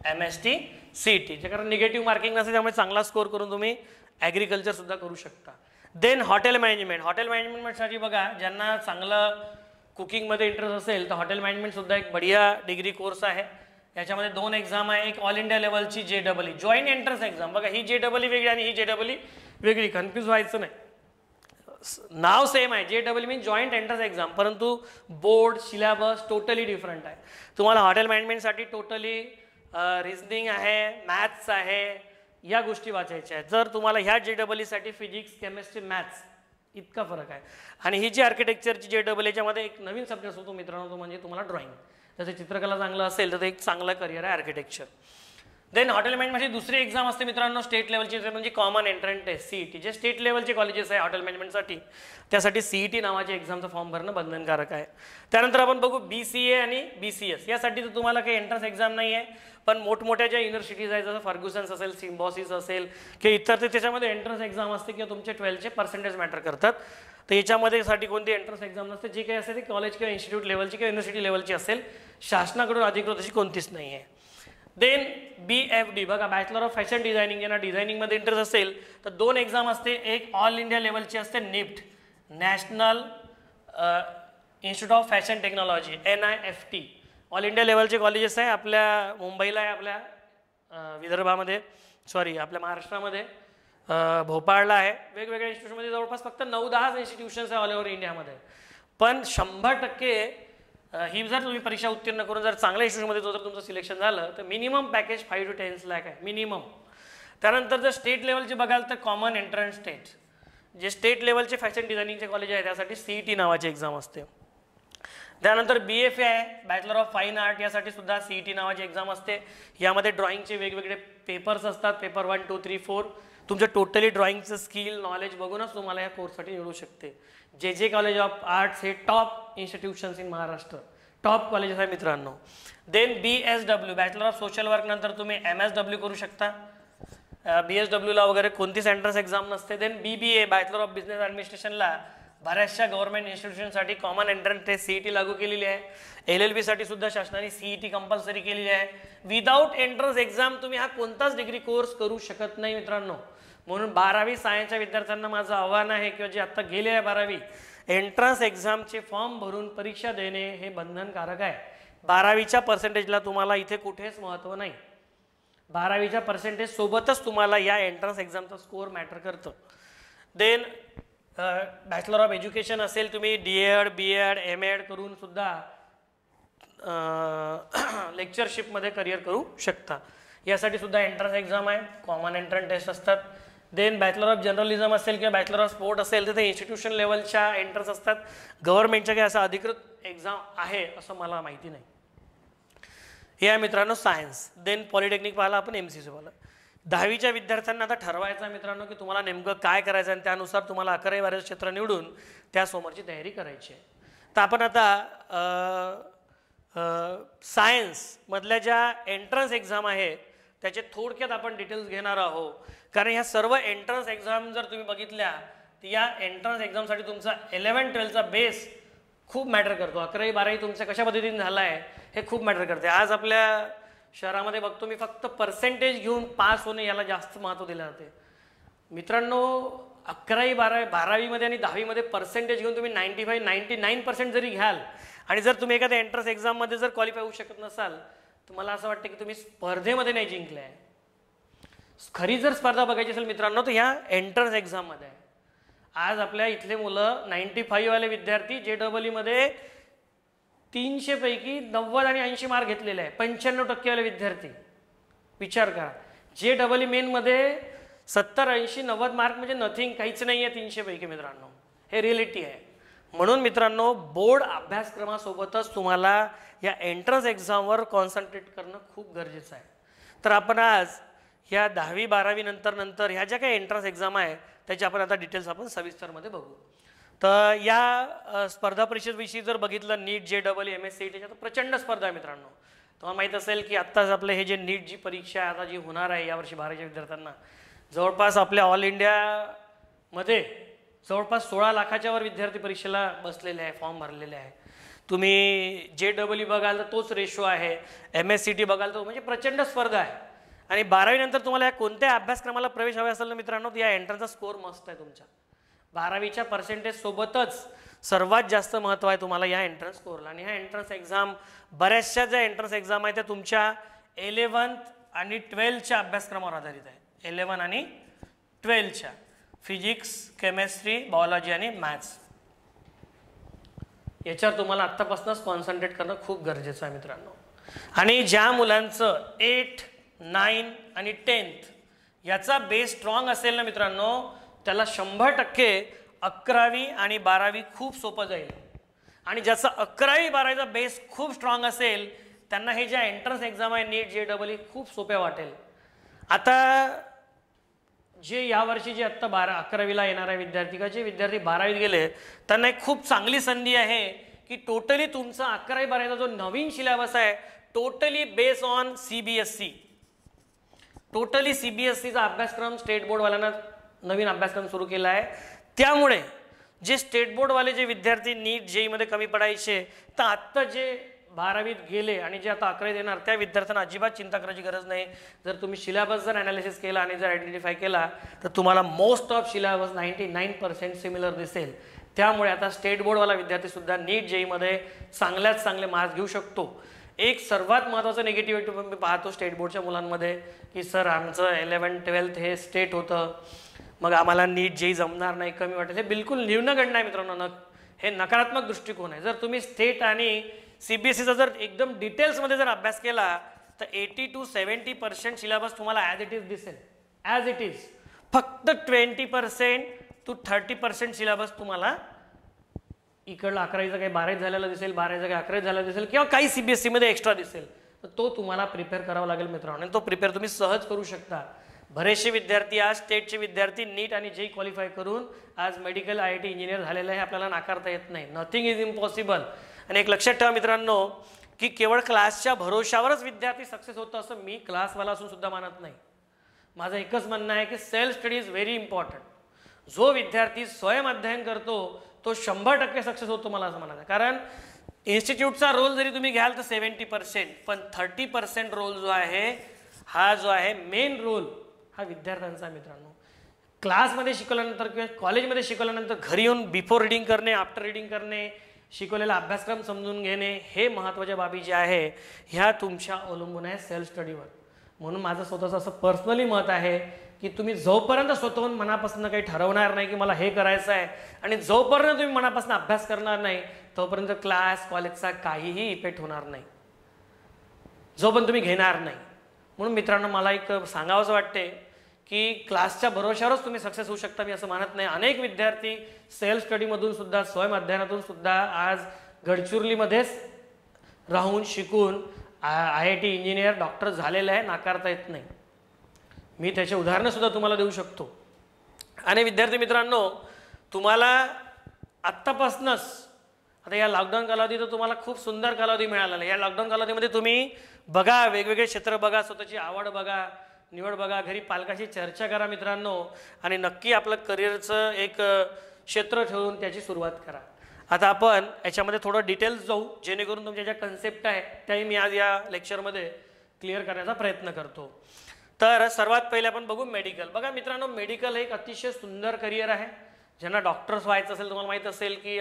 MST CET, जे कारण निगेटिव्ह मार्किंग नसेल, त्यामुळे चांगला स्कोर करून तुम्ही ॲग्रिकल्चर सुद्धा करू शकता. देन हॉटेल मॅनेजमेंटसाठी बघा, ज्यांना चांगलं कुकिंगमध्ये इंटरेस्ट असेल तर हॉटेल मॅनेजमेंट सुद्धा एक बढिया डिग्री कोर्स आहे. याच्यामध्ये दोन एक्झाम आहे, एक ऑल इंडिया लेवलची JEE जॉईंट एंट्रन्स एक्झाम. बघा ही JEE वेगळी आणि ही JEE वेगळी, कन्फ्यूज व्हायचं नाही. नाव सेम आहे, JEE मीन जॉईंट एंट्रन्स एक्झाम, परंतु बोर्ड सिलेबस टोटली डिफरंट आहे. तुम्हाला हॉटेल मॅनेजमेंटसाठी टोटली रिझनिंग आहे, मॅथ्स आहे, या गोष्टी वाचायच्या आहेत. जर तुम्हाला ह्या JEE साठी फिजिक्स, केमिस्ट्री, मॅथ्स इतका फरक आहे. आणि ही जी आर्किटेक्चरची JEE याच्यामध्ये एक नवीन सब्जेक्ट होतो मित्रांनो, तो म्हणजे तुम्हाला ड्रॉइंग. जसं चित्रकला चांगलं असेल तर ते एक चांगलं करिअर आहे आर्किटेक्चर. देन हॉटेल मॅनेजमेंटची दुसरी एक्झाम असते मित्रांनो स्टेट लेवलची, म्हणजे कॉमन एंट्रन्स टेस्ट CET. जे स्टेट लेवलचे कॉलेजेस आहे हॉटेल मॅनेजमेंटसाठी त्यासाठी CET नावाच्या एक्झामचा फॉर्म भरणं बंधनकारक आहे. त्यानंतर आपण बघू BCA आणि BCS. यासाठी तर तुम्हाला काही एंट्रन्स एक्झाम नाही आहे, पण मोठमोठ्या ज्या युनिव्हर्सिटीज आहेत जसं फर्ग्युसन्स असेल, सिम्बॉसिस असेल किंवा इतर, तर त्याच्यामध्ये एंट्रन्स एक्झाम असते किंवा तुमचे 12चे पर्सेंटेज मॅटर करतात. तर याच्यामध्ये साठी कोणती एंट्रन्स एक्झाम नसते. जी काही असेल ती कॉलेज किंवा इन्स्टिट्यूट लेवलची किंवा युनिव्हर्सिटी लेवलची असेल, शासनाकडून अधिकृत अशी कोणतीच नाही आहे. देन BFD बघा, बॅचलर ऑफ फॅशन डिझायनिंग. ज्यांना डिझायनिंगमध्ये इंटरेस्ट असेल तर दोन एक्झाम असते, एक ऑल इंडिया लेवलची असते NIFT, national institute of fashion technology, NIFT. All India लेवलचे कॉलेजेस आहे आपल्या मुंबईला आहे, आपल्या विदर्भामध्ये, सॉरी आपल्या महाराष्ट्रामध्ये भोपाळला आहे. वेगवेगळ्या इन्स्टिट्यूटमध्ये जवळपास फक्त 9-10 इन्स्टिट्यूशन्स आहे ऑल ओव्हर इंडियामध्ये. पण 100% ही जर तुम्ही परीक्षा उत्तीर्ण करून जर चांगल्या इन्स्टिट्यूटमध्ये जर तुमचं सिलेक्शन झालं तर मिनिमम पॅकेज 5 to 10 लाख आहे मिनिमम. त्यानंतर जर स्टेट लेवलचे बघाल तर कॉमन एंट्रन्स टेस्ट, जे स्टेट लेवलचे फॅशन डिझायनिंगचे कॉलेज आहे त्यासाठी CET नावाची एक्झाम असते. त्यानंतर BFA आहे, बॅचलर ऑफ फाईन आर्ट. यासाठी सुद्धा CET नावाची एक्झाम असते. यामध्ये ड्रॉइंगचे वेगवेगळे पेपर्स असतात, पेपर 1, 2, 3, 4. तुमचं टोटली ड्रॉइंगचं स्किल नॉलेज बघूनच तुम्हाला या कोर्ससाठी निवडू शकते. जे कॉलेज ऑफ आर्ट्स हे top institutions in Maharashtra, top colleges आहे मित्रांनो. Then BSW bachelor of social work नंतर तुम्ही MSW करू शकता. BSWला वगैरे कोणतीच एंट्रन्स एक्झाम नसते. Then BBA bachelor of business ॲडमिनिस्ट्रेशनला बऱ्याचशा गव्हर्नमेंट इन्स्टिट्यूशनसाठी कॉमन एंट्रन्स टेस्ट CET लागू केलेली आहे. LLB साठी सुद्धा शासनाने CET कंपल्सरी केलेली आहे. विदाऊट एंट्रन्स एक्झाम तुम्ही हा कोणताच डिग्री कोर्स करू शकत नाही मित्रांनो. म्हणून 12वी सायन्सच्या विद्यार्थ्यांना माझं आव्हान आहे किंवा जे आता गेले आहे 12वी, एंट्रन्स एक्झामचे फॉर्म भरून परीक्षा देणे हे बंधनकारक आहे. 12वीच्या पर्सेंटेजला तुम्हाला इथे कुठेच महत्त्व नाही. 12वीच्या पर्सेंटेज सोबतच तुम्हाला या एंट्रन्स एक्झामचा स्कोअर मॅटर करतं. देन बॅचलर ऑफ एज्युकेशन असेल, तुम्ही DED BEd MAd करून सुद्धा लेक्चरशिपमध्ये करिअर करू शकता. यासाठी सुद्धा एंट्रन्स एक्झाम आहे, कॉमन एंट्रन्स टेस्ट असतात. देन बॅचलर ऑफ जर्नलिझम असेल किंवा बॅचलर ऑफ स्पोर्ट असेल तिथे इन्स्टिट्यूशन लेवलच्या एंट्रन्स असतात. गव्हर्नमेंटच्या काही असं अधिकृत एक्झाम आहे असं मला माहिती नाही. हे आहे मित्रांनो सायन्स. देन पॉलिटेक्निक पाहिलं आपण, MCC पाहिलं. 10वीच्या विद्यार्थ्यांना आता ठरवायचं आहे मित्रांनो की तुम्हाला नेमकं काय करायचं आणि त्यानुसार तुम्हाला 11वी-12वीचं क्षेत्र निवडून त्यासमोरची तयारी करायची आहे. तर आपण आता सायन्समधल्या ज्या एंट्रन्स एक्झाम आहे त्याचे थोडक्यात आपण डिटेल्स घेणार आहोत. कारण ह्या सर्व एंट्रन्स एक्झाम जर तुम्ही बघितल्या तर या एंट्रन्स एक्झामसाठी तुमचा 11-12चा बेस खूप मॅटर करतो. 11वी-12वी तुमचं कशा पद्धतीने झाला आहे हे खूप मॅटर करते. आज आपल्या शहरामध्ये बघतो मी फक्त पर्सेंटेज घेऊन पास होणे याला जास्त महत्त्व दिलं जाते. मित्रांनो 11वी-12वीमध्ये आणि 10वीमध्ये पर्सेंटेज घेऊन तुम्ही 95-99% जरी घ्याल आणि जर तुम्ही एखाद्या एंट्रन्स एक्झाममध्ये जर क्वालिफाय होऊ शकत नसाल तर मला असं वाटतं की तुम्ही स्पर्धेमध्ये नाही जिंकले आहे. खरी जर स्पर्धा बघायची असेल मित्रांनो तर ह्या एंट्रन्स एक्झाममध्ये आहे. आज आपल्या इथले मुलं 95 वाले विद्यार्थी JEE मध्ये 300 पैकी 90 आणि 80 मार्क घेतलेले आहे. 95% वाले विद्यार्थी विचार करा. JEE मेनमध्ये 70-80-90 मार्क म्हणजे नथिंग, काहीच नाही आहे 300 पैकी मित्रांनो. हे रिॲलिटी आहे. म्हणून मित्रांनो बोर्ड अभ्यासक्रमासोबतच तुम्हाला या एंट्रन्स एक्झामवर कॉन्सन्ट्रेट करणं खूप गरजेचं आहे. तर आपण आज ह्या 10वी-12वी नंतर ह्या ज्या काही एंट्रन्स एक्झाम आहे त्याचे आपण आता डिटेल्स आपण सविस्तरमध्ये बघू. तर या स्पर्धा परीक्षेविषयी जर बघितलं नीट JEE MSc त्याच्यात प्रचंड स्पर्धा आहे मित्रांनो. तुम्हाला माहीत असेल की आत्ताच आपलं हे जे नीट जी परीक्षा आता जी होणार आहे यावर्षी 12वीच्या विद्यार्थ्यांना, जवळपास आपल्या ऑल इंडियामध्ये जवळपास 16 लाखाच्या वर विद्यार्थी परीक्षेला बसलेले आहे, फॉर्म भरलेले आहे. तुम्ही JEE बघाल तर तोच रेशो आहे, MSCT बघाल तर म्हणजे प्रचंड स्पर्धा आहे. आणि 12वी नंतर तुम्हाला या कोणत्या अभ्यासक्रमाला प्रवेश हवे असेल ना मित्रांनो, या एंट्रन्सचा स्कोअर मस्त आहे तुमचा. 12वीच्या पर्सेंटेज सोबतच सर्वात जास्त महत्त्व आहे तुम्हाला या एंट्रन्स स्कोअरला. आणि ह्या एंट्रन्स एक्झाम बऱ्याचशा ज्या एंट्रन्स एक्झाम आहेत त्या तुमच्या 11th आणि 12च्या अभ्यासक्रमावर आधारित आहे. 11 आणि 12च्या फिजिक्स, केमिस्ट्री, बायोलॉजी आणि मॅथ्स याच्यावर तुम्हाला आत्तापासूनच कॉन्सन्ट्रेट करणं खूप गरजेचं आहे मित्रांनो. आणि ज्या मुलांचं 8, 9 आणि 10th याचा बेस स्ट्रॉंग असेल ना मित्रांनो त्याला 100% 11वी आणि 12वी खूप सोपं जाईल. आणि ज्याचा 11वी-12वीचा बेस खूप स्ट्रॉंग असेल त्यांना हे ज्या एंट्रन्स एक्झाम आहे नीट JEE खूप सोप्या वाटेल. आता जे यावर्षी जे आत्ता 11वीला येणारे विद्यार्थी का जे विद्यार्थी 12वीत गेले त्यांना एक खूप चांगली संधी आहे की टोटली तुमचा 11वी-12वीचा जो नवीन सिलेबस आहे totally base on CBSE, totally CBSEचा अभ्यासक्रम स्टेट बोर्डवाल्यांना नवीन अभ्यासक्रम सुरू केला आहे. त्यामुळे जे स्टेट बोर्डवाले जे विद्यार्थी नीट JEE कमी पडायचे तर आत्ता जे 12वीत गेले आणि जे आता 11वीत येणार त्या विद्यार्थ्यांना अजिबात चिंता करायची गरज नाही. जर तुम्ही सिलेबस जर ॲनालिसिस केला आणि जर आयडेंटिफाय केला तर तुम्हाला मोस्ट ऑफ सिलेबस 99% सिमिलर दिसेल. त्यामुळे आता स्टेट बोर्डवाला विद्यार्थीसुद्धा नीट JEE चांगल्यात चांगले मार्क्स घेऊ शकतो. एक सर्वात महत्त्वाचं निगेटिव्हिटी मी पाहतो स्टेट बोर्डच्या मुलांमध्ये की सर आमचं 11th-12th हे स्टेट होतं, मग आम्हाला नीट JEE जमणार नाही, कमी वाटेल. हे बिलकुल न्यूनगंड आहे मित्रांनो. हे नकारात्मक दृष्टिकोन आहे. जर तुम्ही स्टेट आणि CBSEचा जर एकदम डिटेल्समध्ये जर अभ्यास केला तर 80 to 70% सिलेबस तुम्हाला ॲज इट इज दिसेल, ॲज इट इज. फक्त 20% to 30% सिलेबस तुम्हाला इकडला 11वीचा काही 12वीत झालेला दिसेल, 12वीचा काही 11वीत झालेला दिसेल किंवा काही CBSE मध्ये एक्स्ट्रा दिसेल. तर तो तुम्हाला प्रिपेअर करावा लागेल मित्रांनो. आणि तो प्रिपेअर तुम्ही सहज करू शकता. बरेचसे विद्यार्थी आज स्टेटचे विद्यार्थी नीट आणि जेई क्वालिफाय करून आज मेडिकल IIT इंजिनियर झालेलं आहे, आपल्याला नाकारता येत नाही. Nothing is impossible. आणि एक लक्षात ठेवा मित्रांनो की केवळ क्लासच्या भरोशावरच विद्यार्थी सक्सेस होतं असं मी क्लासवाला असून सुद्धा मानत नाही. माझं एकच म्हणणं आहे की self study is very important. जो विद्यार्थी स्वयं अध्ययन करतो तो 100% सक्सेस होतो, मला असं म्हणायचं. कारण इन्स्टिट्यूटचा रोल जरी तुम्ही घ्याल तर 70%, पण 30% रोल जो आहे हा जो आहे मेन रोल हा विद्यार्थ्यांचा. मित्रांनो क्लासमध्ये शिकवल्यानंतर किंवा कॉलेजमध्ये शिकवल्यानंतर घरी येऊन बिफोर रिडिंग करणे, आफ्टर रिडिंग करणे, शिकवलेला अभ्यासक्रम समजून घेणे, हे महत्त्वाच्या बाबी ज्या आहे ह्या तुमच्या अवलंबून आहे सेल्फ स्टडीवर. म्हणून माझं स्वतःचं असं पर्सनली मत आहे की तुम्ही जोपर्यंत स्वतःहून मनापासून काही ठरवणार नाही की मला हे करायचं आहे आणि जोपर्यंत तुम्ही मनापासून अभ्यास करणार नाही तोपर्यंत क्लास कॉलेजचा काहीही इफेक्ट होणार नाही, जोपर्यंत तुम्ही घेणार नाही. म्हणून मित्रांनो मला एक सांगावंसं वाटते की क्लासच्या भरोशावरच तुम्ही सक्सेस होऊ शकता मी असं मानत नाही. अनेक विद्यार्थी सेल्फ स्टडीमधून सुद्धा, स्वयं अध्ययनातून सुद्धा आज गडचिरोलीमध्येच राहून शिकून IIT इंजिनियर, डॉक्टर झालेलं आहे, नाकारता येत नाही. मी त्याचे उदाहरणं सुद्धा तुम्हाला देऊ शकतो. आणि विद्यार्थी मित्रांनो तुम्हाला आत्तापासूनच आता या लॉकडाऊन कालावधी तर तुम्हाला खूप सुंदर कालावधी मिळालेला आहे. या लॉकडाऊन कालावधीमध्ये तुम्ही बघा, वेगवेगळे क्षेत्र बघा, स्वतःची आवड बघा, निवड बघा, घरी पालकाशी चर्चा करा मित्रांनो, आणि नक्की आपलं करिअरचं एक क्षेत्र ठेवून त्याची सुरुवात करा. आता आपण याच्यामध्ये थोडं डिटेल्स जाऊ जेणेकरून तुमच्या ज्या कन्सेप्ट आहे त्याही मी आज या लेक्चरमध्ये क्लिअर करण्याचा प्रयत्न करतो. तर सर्वात पहिले आपण बघू मेडिकल. बघा मित्रांनो मेडिकल हे एक अतिशय सुंदर करिअर आहे. ज्यांना डॉक्टर्स व्हायचं असेल तुम्हाला माहीत असेल की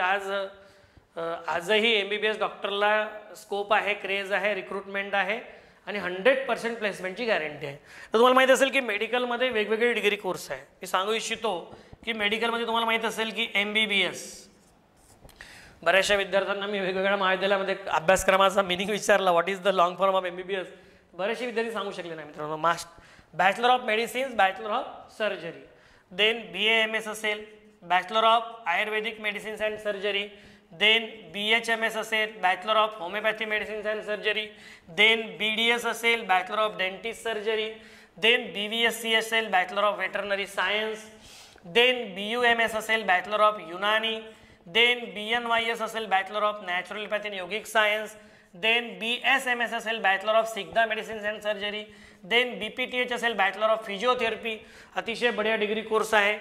आजही MBBS डॉक्टरला स्कोप आहे, क्रेज आहे, रिक्रुटमेंट आहे आणि 100% प्लेसमेंटची गॅरंटी आहे. तर तुम्हाला माहीत असेल की मेडिकलमध्ये वेगवेगळे डिग्री कोर्स आहे. मी सांगू इच्छितो की मेडिकलमध्ये तुम्हाला माहीत असेल की MBBS, बऱ्याचशा विद्यार्थ्यांना मी वेगवेगळ्या महाविद्यालयामध्ये अभ्यासक्रमाचा मिनिंग विचारला, what is the long form of MBBS, बरेचसे विद्यार्थी सांगू शकले नाही मित्रांनो. Bachelor of medicines, bachelor of surgery, then BAMS असेल, bachelor of Ayurvedic medicines and surgery, then BHMS असेल, bachelor of homeopathy medicines and surgery, then BDS असेल, bachelor of dentist surgery, then BVSC असेल, bachelor of veterinary science, then BUMS असेल, bachelor of Unani, then BNYS असेल, bachelor of naturopathy and yogic science, then BSMS असेल, bachelor of Siddha medicines and surgery, then BPTH असेल, bachelor of physiotherapy, अतिशय बढिया degree course आहे,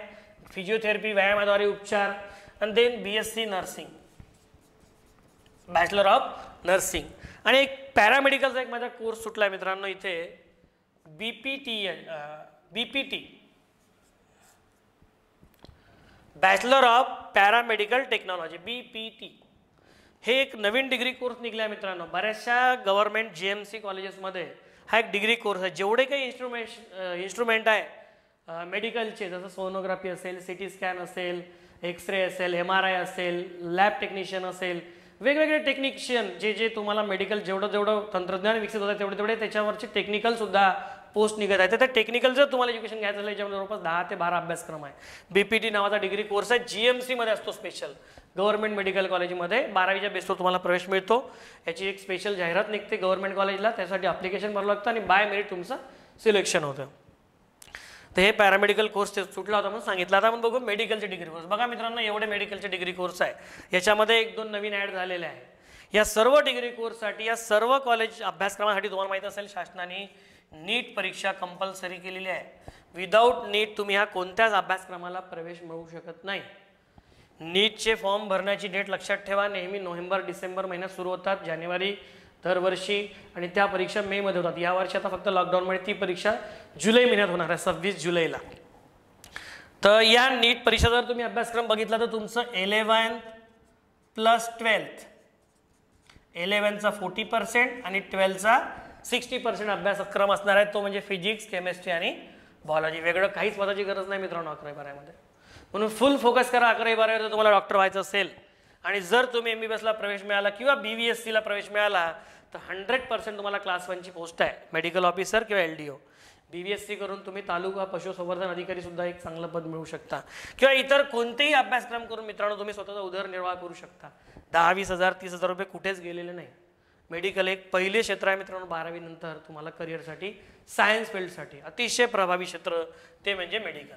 physiotherapy व्यायामाद्वारे उपचार, आणि then BSc nursing, bachelor of nursing. आणि एक पॅरामेडिकलचा एक माझा कोर्स सुटला आहे मित्रांनो इथे, BPT, bachelor of paramedical technology, BPT. हे एक नवीन डिग्री कोर्स निघला आहे मित्रांनो. बऱ्याचशा गव्हर्नमेंट GMC कॉलेजेसमध्ये हा एक डिग्री कोर्स आहे. जेवढे काही इन्स्ट्रुमेंट आहे मेडिकलचे, जसं सोनोग्राफी असेल, CT स्कॅन असेल, एक्सरे असेल, MRI असेल, लॅब टेक्निशियन असेल, वेगवेगळे टेक्निशियन जे तुम्हाला मेडिकल जेवढं तंत्रज्ञान विकसित होतं तेवढे त्याच्यावरचे टेक्निकलसुद्धा पोस्ट निघत आहे. तर त्या टेक्निकल जर तुम्हाला एज्युकेशन घ्यायचं असेल याच्यामध्ये जवळपास 10 ते 12 अभ्यासक्रम आहे. BPT नावाचा डिग्री कोर्स आहे, GMCमध्ये असतो, स्पेशल गव्हर्नमेंट मेडिकल कॉलेजमध्ये 12वीच्या बेसवर तुम्हाला प्रवेश मिळतो. याची एक स्पेशल जाहिरात निघते गव्हर्नमेंट कॉलेजला, त्यासाठी ॲप्लिकेशन भरावं लागतं आणि बाय मेरिट तुमचं सिलेक्शन होतं. तर हे पॅरामेडिकल कोर्स सुटला होता म्हणून सांगितलं. आता आपण बघू मेडिकलचे डिग्री कोर्स. बघा मित्रांनो एवढे मेडिकलचे डिग्री कोर्स आहे, याच्यामध्ये 1-2 नवीन ॲड झालेले आहे. या सर्व डिग्री कोर्ससाठी, या सर्व कॉलेज अभ्यासक्रमासाठी तुम्हाला माहीत असेल शासनाने नीट परीक्षा कंपल्सरी केलेली आहे. विदाऊट नीट तुम्ही ह्या कोणत्याच अभ्यासक्रमाला प्रवेश मिळवू शकत नाही. नीटचे फॉर्म भरण्याची डेट लक्षात ठेवा, नेहमी नोव्हेंबर-डिसेंबर महिन्यात सुरू होतात, जानेवारी दरवर्षी, आणि त्या परीक्षा मेमध्ये होतात. यावर्षी आता फक्त लॉकडाऊनमुळे ती परीक्षा जुलै महिन्यात होणार आहे, 26 जुलैला. तर या नीट परीक्षा जर तुम्ही अभ्यासक्रम बघितला तर तुमचं 11th + 12th, 11चा 40% आणि 12चा 60% अभ्यासक्रम असणार आहे. तो म्हणजे फिजिक्स, केमिस्ट्री आणि बायोलॉजी. वेगळं काहीच वाचायची गरज नाही मित्रांनो 11वी-12वीमध्ये. म्हणून फुल फोकस करा 11वी-12वीवर जर तुम्हाला डॉक्टर व्हायचं असेल. आणि जर तुम्ही MBBSला प्रवेश मिळाला किंवा BVSCला प्रवेश मिळाला तर 100% तुम्हाला क्लास 1ची पोस्ट आहे, मेडिकल ऑफिसर किंवा LDO. BVSC करून तुम्ही तालुका पशुसंवर्धन अधिकारी सुद्धा एक चांगलं पद मिळवू शकता, किंवा इतर कोणतेही अभ्यासक्रम करून मित्रांनो तुम्ही स्वतःचा उदरनिर्वाह करू शकता. 10-20 हजार 30 हजार रुपये कुठेच गेलेले नाही. मेडिकल एक पहिले क्षेत्र आहे मित्रांनो 12वी नंतर तुम्हाला करिअरसाठी सायन्स फील्डसाठी अतिशय प्रभावी क्षेत्र ते म्हणजे मेडिकल.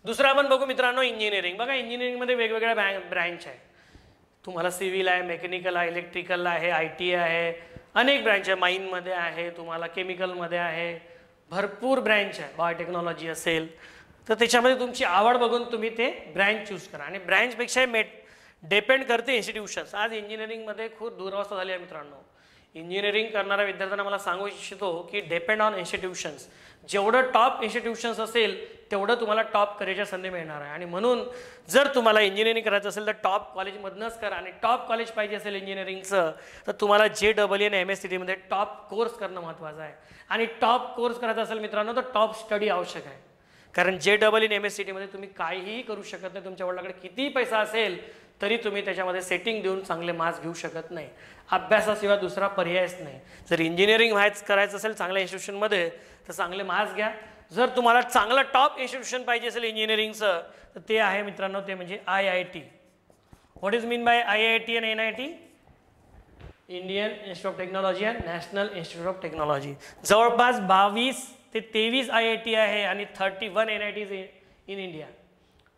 दुसरं आपण बघू मित्रांनो इंजिनिअरिंग. बघा इंजिनिअरिंगमध्ये वेगवेगळ्या ब्रँच आहे. तुम्हाला सिव्हिल आहे, मेकॅनिकल आहे, इलेक्ट्रिकल आहे, IT आहे, अनेक ब्रँच आहे. माईनमध्ये आहे, तुम्हाला केमिकलमध्ये आहे, भरपूर ब्रँच आहे. बायोटेक्नॉलॉजी असेल तर त्याच्यामध्ये तुमची आवड बघून तुम्ही ते ब्रँच चूज करा. आणि ब्रँचपेक्षा डिपेंड करते इन्स्टिट्यूशन्स. आज इंजिनिअरिंगमध्ये खूप दुरावस्था झाली आहे मित्रांनो. इंजिनिअरिंग करणाऱ्या विद्यार्थ्यांना मला सांगू इच्छितो की डिपेंड ऑन इन्स्टिट्यूशन्स. जेवढं टॉप इन्स्टिट्यूशन्स असेल तेवढं तुम्हाला टॉप करिअरच्या संधी मिळणार आहे. आणि म्हणून जर तुम्हाला इंजिनिअरिंग करायचं असेल तर टॉप कॉलेजमधनंच करा. आणि टॉप कॉलेज पाहिजे असेल इंजिनिअरिंगचं तर तुम्हाला JEE आणि MSCT टॉप कोर्स करणं महत्त्वाचं आहे. आणि टॉप कोर्स करायचा असेल मित्रांनो तर टॉप स्टडी आवश्यक आहे. कारण JEE आणि MSCT तुम्ही काहीही करू शकत नाही. तुमच्या वडिलांकडे कितीही पैसा असेल तरी तुम्ही त्याच्यामध्ये सेटिंग देऊन चांगले मार्क्स घेऊ शकत नाही. अभ्यासाशिवाय दुसरा पर्यायच नाही. जर इंजिनिअरिंग करायचं असेल चांगल्या इन्स्टिट्यूशनमध्ये तर चांगले मार्क्स घ्या. जर तुम्हाला चांगलं टॉप इन्स्टिट्यूशन पाहिजे असेल इंजिनिअरिंगचं तर ते आहे मित्रांनो ते म्हणजे IIT. What is mean by IIT आणि NIT? Indian institute of technology and national institute of technology. जवळपास 22 ते 23 IIT आहे आणि 31 NITs in India.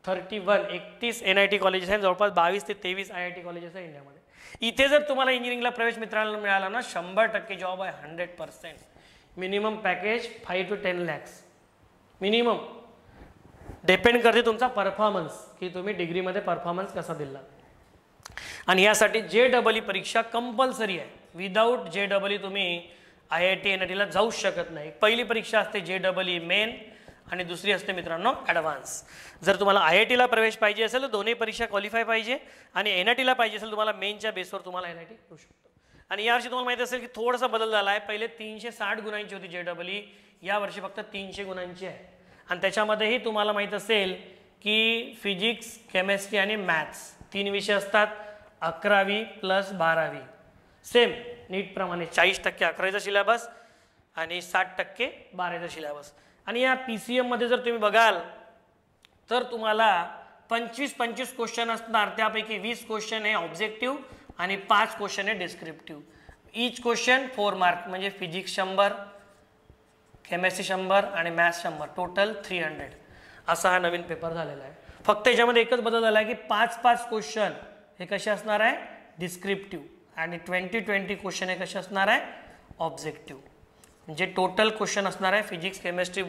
31 NIT colleges आहेत. जवळपास 22 ते 23 IIT कॉलेजेस आहे इंडियामध्ये. इथे जर तुम्हाला इंजिनिअरिंगला प्रवेश मित्रांनो मिळाला ना 100% जॉब आहे 100%. Minimum package 5 to 10 lakhs minimum. Depend करते तुमचा परफॉर्मन्स की तुम्ही डिग्रीमध्ये परफॉर्मन्स कसा दिला. आणि यासाठी JEE परीक्षा कंपल्सरी आहे. विदाऊट JEE तुम्ही IIT NITला जाऊ शकत नाही. पहिली परीक्षा असते JEE मेन आणि दुसरी असते मित्रांनो ॲडव्हान्स. जर तुम्हाला IITला प्रवेश पाहिजे असेल तर दोन्ही परीक्षा क्वालिफाय पाहिजे. आणि NITला पाहिजे असेल तुम्हाला मेनच्या बेसवर तुम्हाला NIT येऊ शकतो. आणि यावर्षी तुम्हाला माहिती असेल की थोडासा बदल झाला आहे. पहिले 360 गुणांची होती JEE, यावर्षी फक्त 300 गुणांची आहे. आणि त्याच्यामध्येही तुम्हाला माहीत असेल की फिजिक्स, केमिस्ट्री आणि मॅथ्स 3 विषय असतात. 11वी + 12वी सेम नीटप्रमाणे 40% 11वीचा सिलेबस आणि 60% 12वीचा सिलेबस. आणि या PCMमध्ये जर तुम्ही बघाल तर तुम्हाला 25 क्वेश्चन असणार. त्यापैकी 20 क्वेश्चन हे ऑब्जेक्टिव्ह आणि 5 क्वेश्चन हे डिस्क्रिप्टिव्ह. ईच क्वेश्चन 4 मार्क म्हणजे फिजिक्स 100, केमिस्ट्री 100 आणि मॅथ्स 100, टोटल 300 असा हा नवीन पेपर झालेला आहे. फक्त याच्यामध्ये एकच बदल झाला आहे की 5 क्वेश्चन हे कसे असणार आहे डिस्क्रिप्टिव्ह आणि 20 क्वेश्चन हे कसे असणार आहे ऑब्जेक्टिव्ह. म्हणजे टोटल क्वेश्चन असणार आहे फिजिक्स, केमिस्ट्री,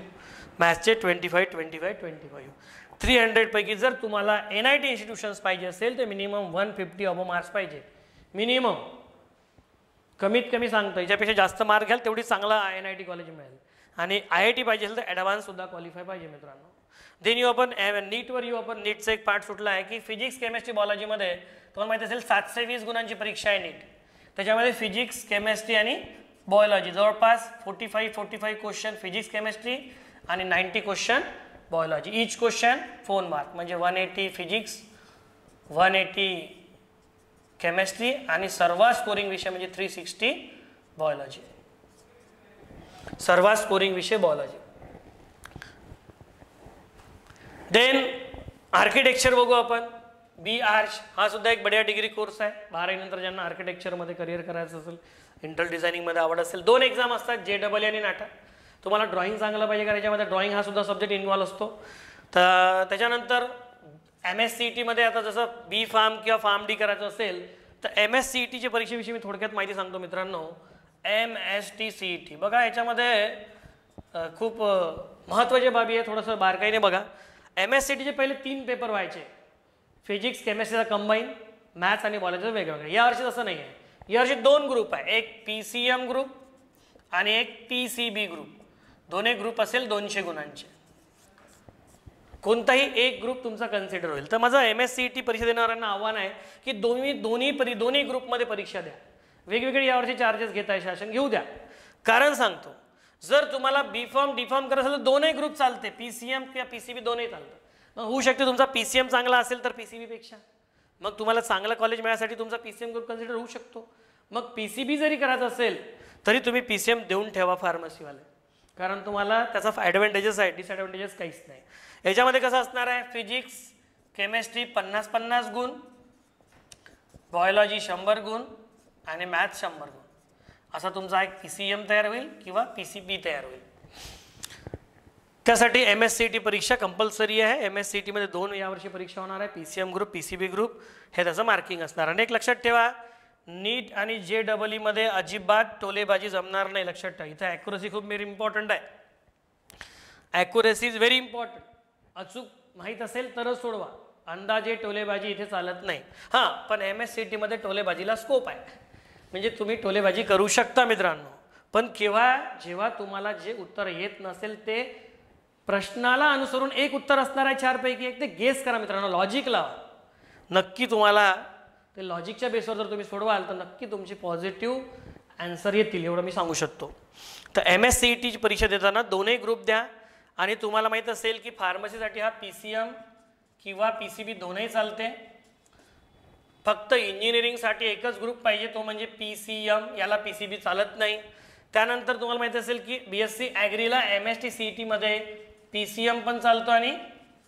मॅथ्सचे 25 300 पैकी. जर तुम्हाला NIT इन्स्टिट्यूशन्स पाहिजे असेल तर मिनिमम 150 अबो मार्क्स पाहिजे. मिनिमम कमीत कमी सांगतो. याच्यापेक्षा जास्त मार्क घ्याल तेवढी चांगला NIT कॉलेज मिळेल. आणि IIT पाहिजे असेल तर ॲडव्हान्स सुद्धा क्वालिफाय पाहिजे मित्रांनो. देन यू आपण नीटवर नीटचा एक पार्ट सुटला आहे की फिजिक्स, केमिस्ट्री, बायोलॉजीमध्ये तुम्हाला माहिती असेल 720 गुणांची परीक्षा आहे नीट. त्याच्यामध्ये फिजिक्स, केमिस्ट्री आणि बायोलॉजी जवळपास 45 क्वेश्चन फिजिक्स केमिस्ट्री आणि 90 question biology. Each question 4 mark म्हणजे 180 फिजिक्स, 180 केमिस्ट्री आणि सर्वात स्कोरिंग विषय म्हणजे 360 बायोलॉजी. सर्वात स्कोरिंग विषय बायोलॉजी. देन आर्किटेक्चर बघू आपण. BArch हा सुद्धा एक बढिया डिग्री कोर्स आहे. 12वी नंतर ज्यांना आर्किटेक्चरमध्ये करिअर करायचं असेल, इंटेरियर डिझायनिंगमध्ये आवड असेल, 2 एक्झाम असतात JEE आणि NATA. तुम्हाला ड्रॉइंग चांगलं पाहिजे कारण याच्यामध्ये ड्रॉइंग हा सुद्धा सब्जेक्ट इन्व्हॉल्व असतो. तर त्याच्यानंतर MSCETमध्ये आता जसं B.Pharm किंवा PharmD करायचं असेल तर MSCETच्या परीक्षेविषयी मी थोडक्यात माहिती सांगतो मित्रांनो. MSTCET बघा याच्यामध्ये खूप महत्त्वाच्या बाबी आहे. थोडंसं बारकाईने बघा. MSCETचे पहिले 3 पेपर व्हायचे. फिजिक्स केमिस्ट्रीचा कंबाईन, मॅथ्स आणि बायोलॉजीचा वेगवेगळं. यावर्षी तसं नाही आहे. यावर्षी 2 ग्रुप आहे. एक PCM ग्रुप आणि एक PCB ग्रुप. दोन्ही ग्रुप असेल 200 गुणांचे. कोणताही एक ग्रुप तुमचा कन्सिडर होईल. तर माझं MSCET परीक्षा देणाऱ्यांना आव्हान आहे की दोन्ही ग्रुपमध्ये परीक्षा द्या. वेगवेगळे यावर्षी चार्जेस घेत आहे शासन, घेऊ द्या. कारण सांगतो जर तुम्हाला B.Pharm D.Pharm करायचं असेल तर दोन्ही ग्रुप चालते. PCM किंवा PCB दोन्ही चालतं. मग होऊ शकते तुमचा PCM चांगला असेल तर PCB पेक्षा मग तुम्हाला चांगलं कॉलेज मिळण्यासाठी तुमचा PCM ग्रुप कन्सिडर होऊ शकतो. मग PCB जरी करायचं असेल तरी तुम्ही PCM देऊन ठेवा फार्मसीवाले. कारण तुम्हाला त्याचा ॲडव्हान्टेजेस आहे, डिसॲडव्हान्टेजेस काहीच नाही. याच्यामध्ये कसं असणार आहे फिजिक्स केमिस्ट्री 50 गुण, बायोलॉजी 100 गुण आणि मॅथ्स 100 गुण. असा तुमचा एक PCM तयार होईल किंवा PCB तयार होईल. त्यासाठी MSCET परीक्षा कंपल्सरी आहे. MSCET मध्ये 2 यावर्षी परीक्षा होणार आहे, PCM ग्रुप, PCB ग्रुप, हे त्याचं मार्किंग असणार. आणि एक लक्षात ठेवा, नीट आणि JEE मध्ये अजिबात टोलेबाजी जमणार नाही. लक्षात ठेवा, इथे ॲक्युरसी खूप व्हेरी इम्पॉर्टंट आहे. Accuracy is very important. अचूक माहीत असेल तरच सोडवा, अंदाजे टोलेबाजी इथे चालत नाही. हां, पण MSCET मध्ये टोलेबाजीला स्कोप आहे, म्हणजे तुम्ही टोलेबाजी करू शकता मित्रांनो. पण केव्हा, जेव्हा तुम्हाला जे उत्तर येत नसेल ते प्रश्नाला अनुसरून एक उत्तर असणार आहे 4 पैकी 1, ते गेस करा मित्रांनो, लॉजिक लावा. नक्की तुम्हाला ते लॉजिकच्या बेसवर जर तुम्ही सोडवाल तर नक्की तुमची पॉझिटिव्ह आन्सर येतील, एवढं मी सांगू शकतो. तर MSCET ची परीक्षा देताना 2ही ग्रुप द्या. आणि तुम्हाला माहीत असेल की फार्मसीसाठी हा PCM किंवा PCB दोन्ही चालते. फक्त इंजिनिअरिंगसाठी एकच ग्रुप पाहिजे, तो म्हणजे PCM, याला PCB चालत नाही. त्यानंतर तुम्हाला माहीत असेल की BSc ॲग्रीला MST CET मध्ये PCM पण चालतो आणि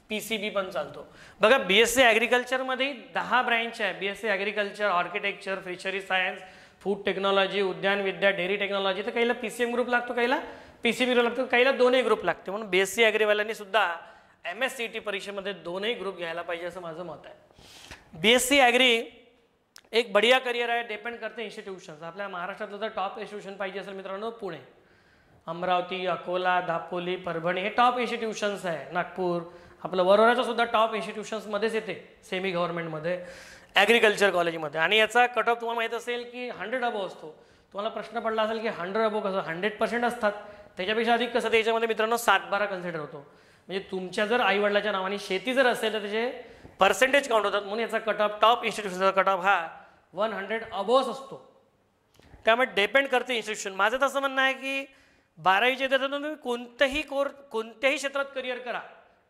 PCB पण चालतो. बघा, BSc ॲग्रिकल्चरमध्ये 10 ब्रँच आहे. BSc agriculture, architecture, fishery science, food technology, उद्यानविद्या, डेअरी टेक्नॉलॉजी. तर काहीला PCM ग्रुप लागतो, काहीला PCB ग्रुप लागतो, काहीला 2ही ग्रुप लागते. म्हणून BSc ॲग्रीवाल्यांनी सुद्धा MSCET परीक्षेमध्ये 2ही ग्रुप घ्यायला पाहिजे असं माझं मत आहे. BSc ॲग्री एक बढिया करिअर आहे, डिपेंड करते इन्स्टिट्यूशन्स. आपल्या महाराष्ट्रातलं जर टॉप इन्स्टिट्यूशन पाहिजे असेल मित्रांनो, पुणे, अमरावती, अकोला, दापोली, परभणी हे टॉप इन्स्टिट्यूशन्स आहे. नागपूर, आपलं वरोराचं सुद्धा टॉप इन्स्टिट्यूशन्समध्येच येते, सेमी गव्हर्नमेंटमध्ये, ॲग्रिकल्चर कॉलेजमध्ये. आणि याचा कट ऑफ तुम्हाला माहीत असेल की 100 अबो असतो. तुम्हाला प्रश्न पडला असेल की 100 अबो कसं, 100% असतात, त्याच्यापेक्षा अधिक कसं. त्याच्यामध्ये मित्रांनो 7-12 कन्सिडर होतो. म्हणजे तुमच्या जर आईवडिलाच्या नावाने शेती जर असेल तर त्याचे पर्सेंटेज काउंट होतात. म्हणून याचा कट ऑफ, टॉप इन्स्टिट्यूशनचा कट ऑफ हा 100 अबोव्स असतो. त्यामुळे डिपेंड करते इन्स्टिट्यूशन. माझं तसं म्हणणं आहे की 12वीच्या त्यातून तुम्ही कोणत्याही क्षेत्रात करिअर करा,